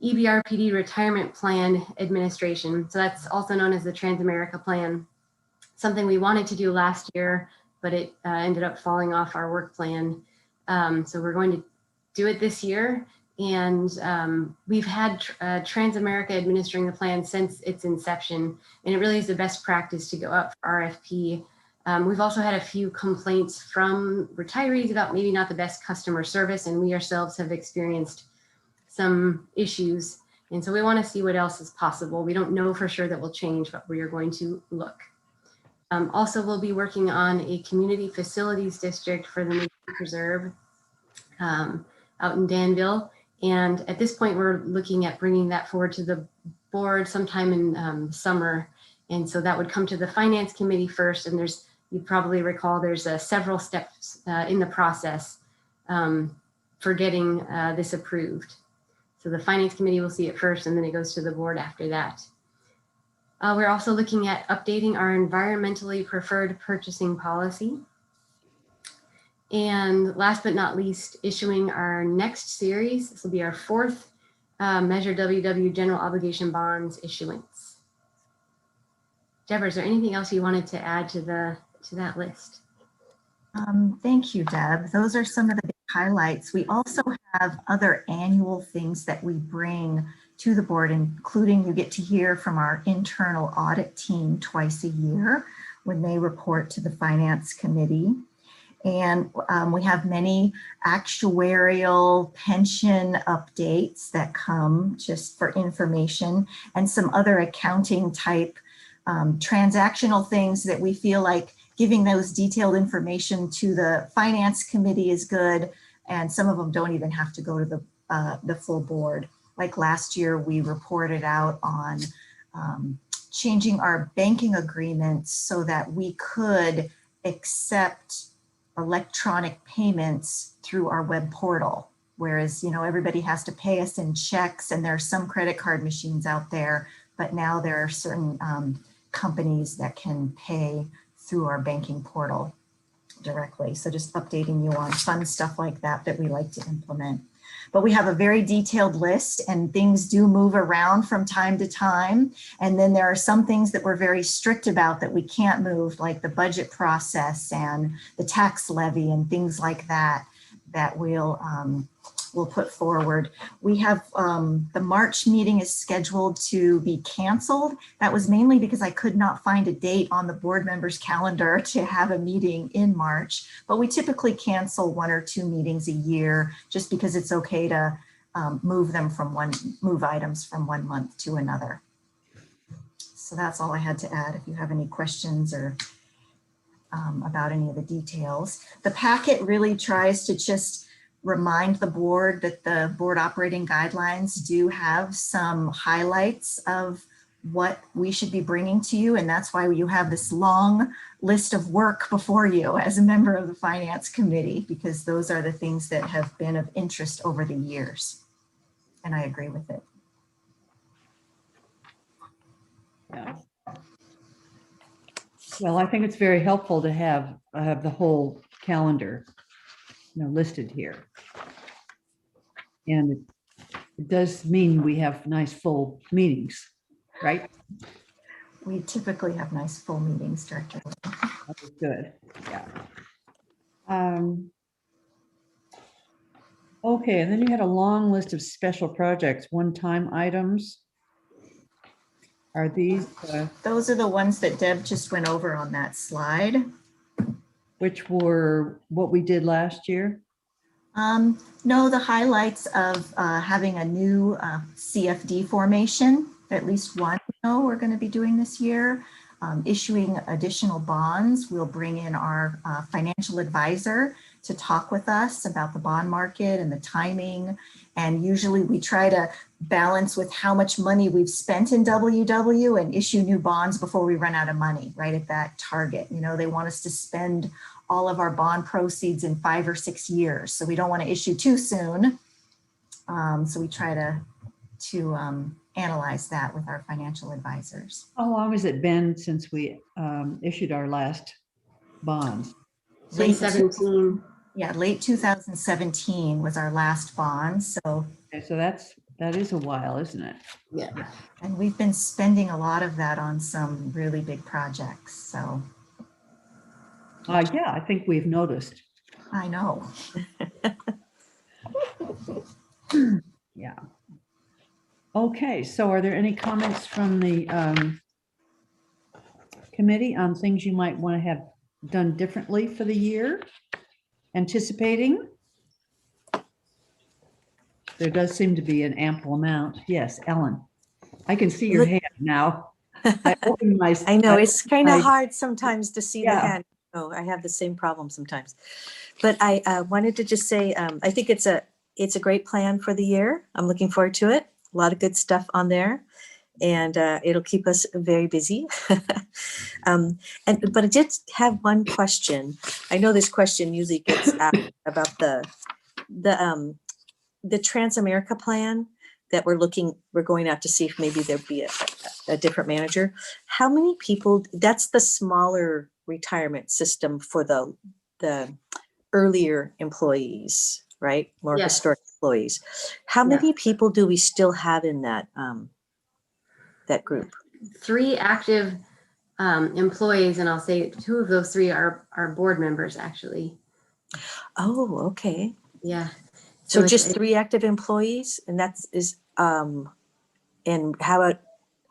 EBRPD Retirement Plan Administration. So that's also known as the Transamerica Plan. Something we wanted to do last year, but it ended up falling off our work plan. So we're going to do it this year. And we've had Transamerica administering the plan since its inception. And it really is the best practice to go out for RFP. We've also had a few complaints from retirees about maybe not the best customer service, and we ourselves have experienced some issues. And so we want to see what else is possible. We don't know for sure that will change, but we are going to look. Also, we'll be working on a community facilities district for the Nature Preserve out in Danville. And at this point, we're looking at bringing that forward to the board sometime in summer. And so that would come to the Finance Committee first. And you probably recall, there's several steps in the process for getting this approved. So the Finance Committee will see it first, and then it goes to the board after that. We're also looking at updating our environmentally preferred purchasing policy. And last but not least, issuing our next series. This will be our fourth Measure WW General Obligation Bonds issuance. Deborah, is there anything else you wanted to add to that list? Thank you, Deb. Those are some of the big highlights. We also have other annual things that we bring to the board, including you get to hear from our internal audit team twice a year when they report to the Finance Committee. And we have many actuarial pension updates that come just for information, and some other accounting type transactional things that we feel like giving those detailed information to the Finance Committee is good. And some of them don't even have to go to the full board. Like last year, we reported out on changing our banking agreements so that we could accept electronic payments through our web portal. Whereas, everybody has to pay us in checks, and there are some credit card machines out there, but now there are certain companies that can pay through our banking portal directly. So just updating you on fun stuff like that we like to implement. But we have a very detailed list, and things do move around from time to time. And then there are some things that we're very strict about that we can't move, like the budget process and the tax levy and things like that, that we'll put forward. We have the March meeting is scheduled to be canceled. That was mainly because I could not find a date on the board members' calendar to have a meeting in March, but we typically cancel 1 or 2 meetings a year just because it's okay to move items from one month to another. So that's all I had to add. If you have any questions or about any of the details. The packet really tries to just remind the board that the board operating guidelines do have some highlights of what we should be bringing to you. And that's why you have this long list of work before you as a member of the Finance Committee, because those are the things that have been of interest over the years. And I agree with it. Yeah. Well, I think it's very helpful to have the whole calendar listed here. And it does mean we have nice full meetings, right? We typically have nice full meetings, Director. That's good. Yeah. Okay, and then you had a long list of special projects, one-time items. Are these? Those are the ones that Deb just went over on that slide. Which were what we did last year? No, the highlights of having a new CFD formation, at least one we're going to be doing this year, issuing additional bonds. We'll bring in our financial advisor to talk with us about the bond market and the timing. And usually we try to balance with how much money we've spent in WW and issue new bonds before we run out of money, right at that target. They want us to spend all of our bond proceeds in 5 or 6 years. So we don't want to issue too soon. So we try to analyze that with our financial advisors. How long has it been since we issued our last bonds? Late 2017. Yeah, late 2017 was our last bond. So, okay, so that is a while, isn't it? Yeah. And we've been spending a lot of that on some really big projects. So. Yeah, I think we've noticed. I know. Yeah. Okay, so are there any comments from the committee on things you might want to have done differently for the year? Anticipating? There does seem to be an ample amount. Yes, Ellen. I can see your hand now. I opened my. I know it's kind of hard sometimes to see the hand. Oh, I have the same problem sometimes. But I wanted to just say, I think it's a it's a great plan for the year. I'm looking forward to it. A lot of good stuff on there, and it'll keep us very busy. But I did have one question. I know this question usually gets asked about the Transamerica plan that we're going out to see if maybe there'd be a different manager. How many people, that's the smaller retirement system for the earlier employees, right? More Yes. historic employees. How many people do we still have in that group? 3 active employees, and I'll say 2 of those 3 are board members, actually. Oh, okay. Yeah. So just 3 active employees, and and how about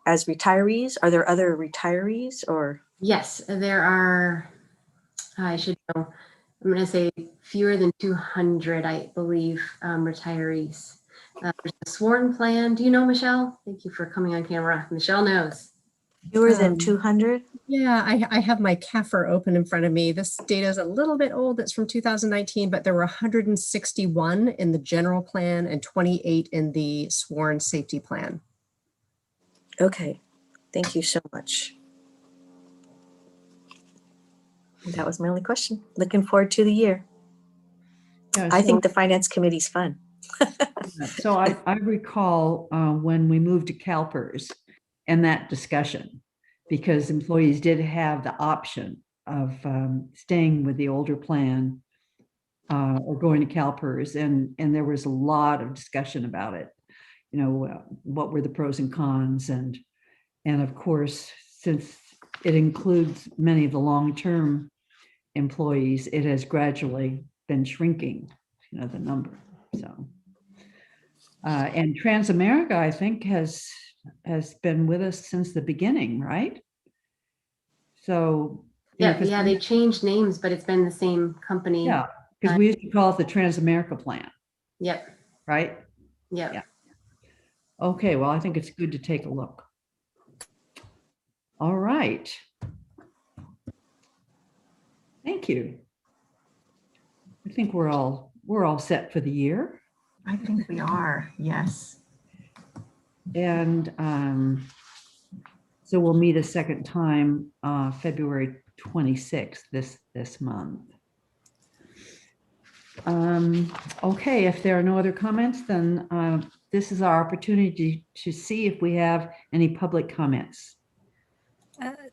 as retirees? Are there other retirees or? Yes, there are, I should know, I'm going to say fewer than 200, I believe, retirees. There's a sworn plan. Do you know, Michelle? Thank you for coming on camera. Michelle knows. Fewer than 200? Yeah, I have my CAFR open in front of me. This data is a little bit old. It's from 2019, but there were 161 in the general plan and 28 in the sworn safety plan. Okay, thank you so much. That was my only question. Looking forward to the year. Yeah, I think the finance committee's fun. So I recall when we moved to CalPERS and that discussion, because employees did have the option of staying with the older plan or going to CalPERS, and there was a lot of discussion about it. You know, what were the pros and cons, and of course, since it includes many of the long-term employees, it has gradually been shrinking, you know, the number. So, and Transamerica, I think, has been with us since the beginning, right? So, Yeah, they changed names, but it's been the same company. Yeah, because we used to call it the Transamerica plan. Yep. Right? Yep. Yeah. Okay, well, I think it's good to take a look. All right. Thank you. I think we're all set for the year. I think we are, yes. And so we'll meet a second time, February 26th, this month. Okay, if there are no other comments, then this is our opportunity to see if we have any public comments.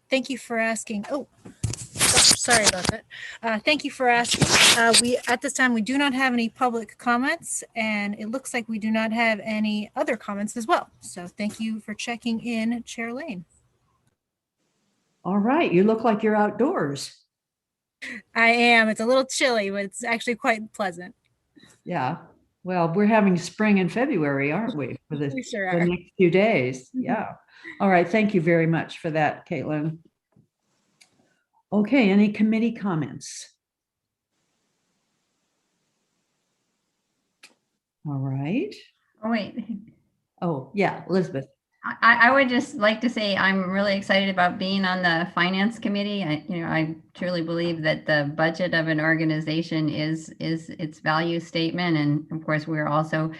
Thank you for asking. Oh, sorry about that. Thank you for asking. We at this time, we do not have any public comments, and it looks like we do not have any other comments as well. So thank you for checking in, Chair Lane. All right, you look like you're outdoors. I am. It's a little chilly, but it's actually quite pleasant. Yeah. Well, we're having spring in February, aren't we? For the next few days. Yeah. All right. Thank you very much for that, Caitlin. Okay. Any committee comments? All right. Oh, wait. Oh, yeah, Elizabeth. I would just like to say I'm really excited about being on the finance committee. I truly believe that the budget of an organization is its value statement, and of course we're also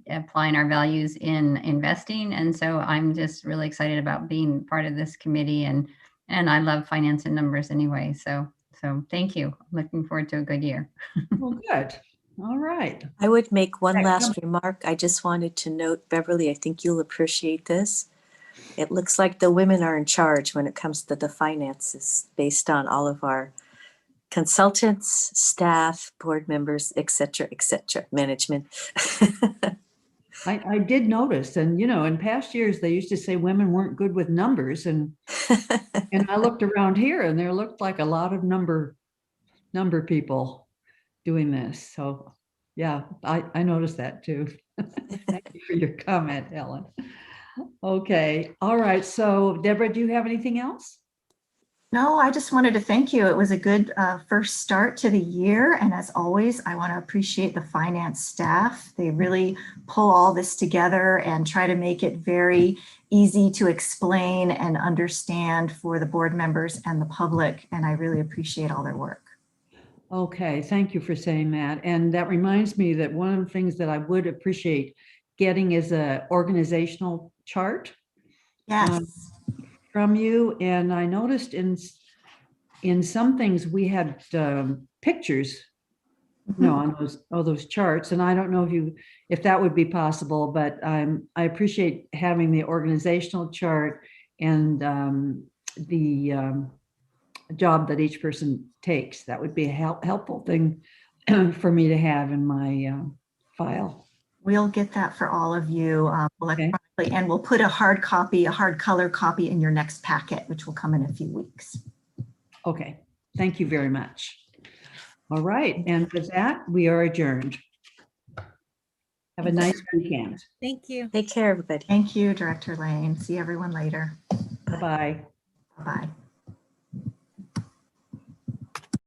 applying our values in investing. And so I'm just really excited about being part of this committee, and I love finance and numbers anyway. So thank you. Looking forward to a good year. Well, good. All right. I would make one last remark. I just wanted to note, Beverly, I think you'll appreciate this. It looks like the women are in charge when it comes to the finances based on all of our consultants, staff, board members, et cetera, management. I did notice, and you know, in past years, they used to say women weren't good with numbers, and I looked around here and there looked like a lot of number people doing this. So yeah, I noticed that too. Thank you for your comment, Ellen. Okay. All right. So Deborah, do you have anything else? No, I just wanted to thank you. It was a good first start to the year. And as always, I want to appreciate the finance staff. They really pull all this together and try to make it very easy to explain and understand for the board members and the public. And I really appreciate all their work. Okay, thank you for saying that. And that reminds me that one of the things that I would appreciate getting is a organizational chart Yes. from you. And I noticed in some things we had pictures, you know, on those charts. And I don't know if that would be possible, but I appreciate having the organizational chart and the job that each person takes. That would be a helpful thing for me to have in my file. We'll get that for all of you electronically, and we'll put a hard color copy in your next packet, which will come in a few weeks. Okay, thank you very much. All right, and with that, we are adjourned. Have a nice weekend. Thank you. Take care, everybody. Thank you, Director Lane. See everyone later. Bye-bye. Bye-bye.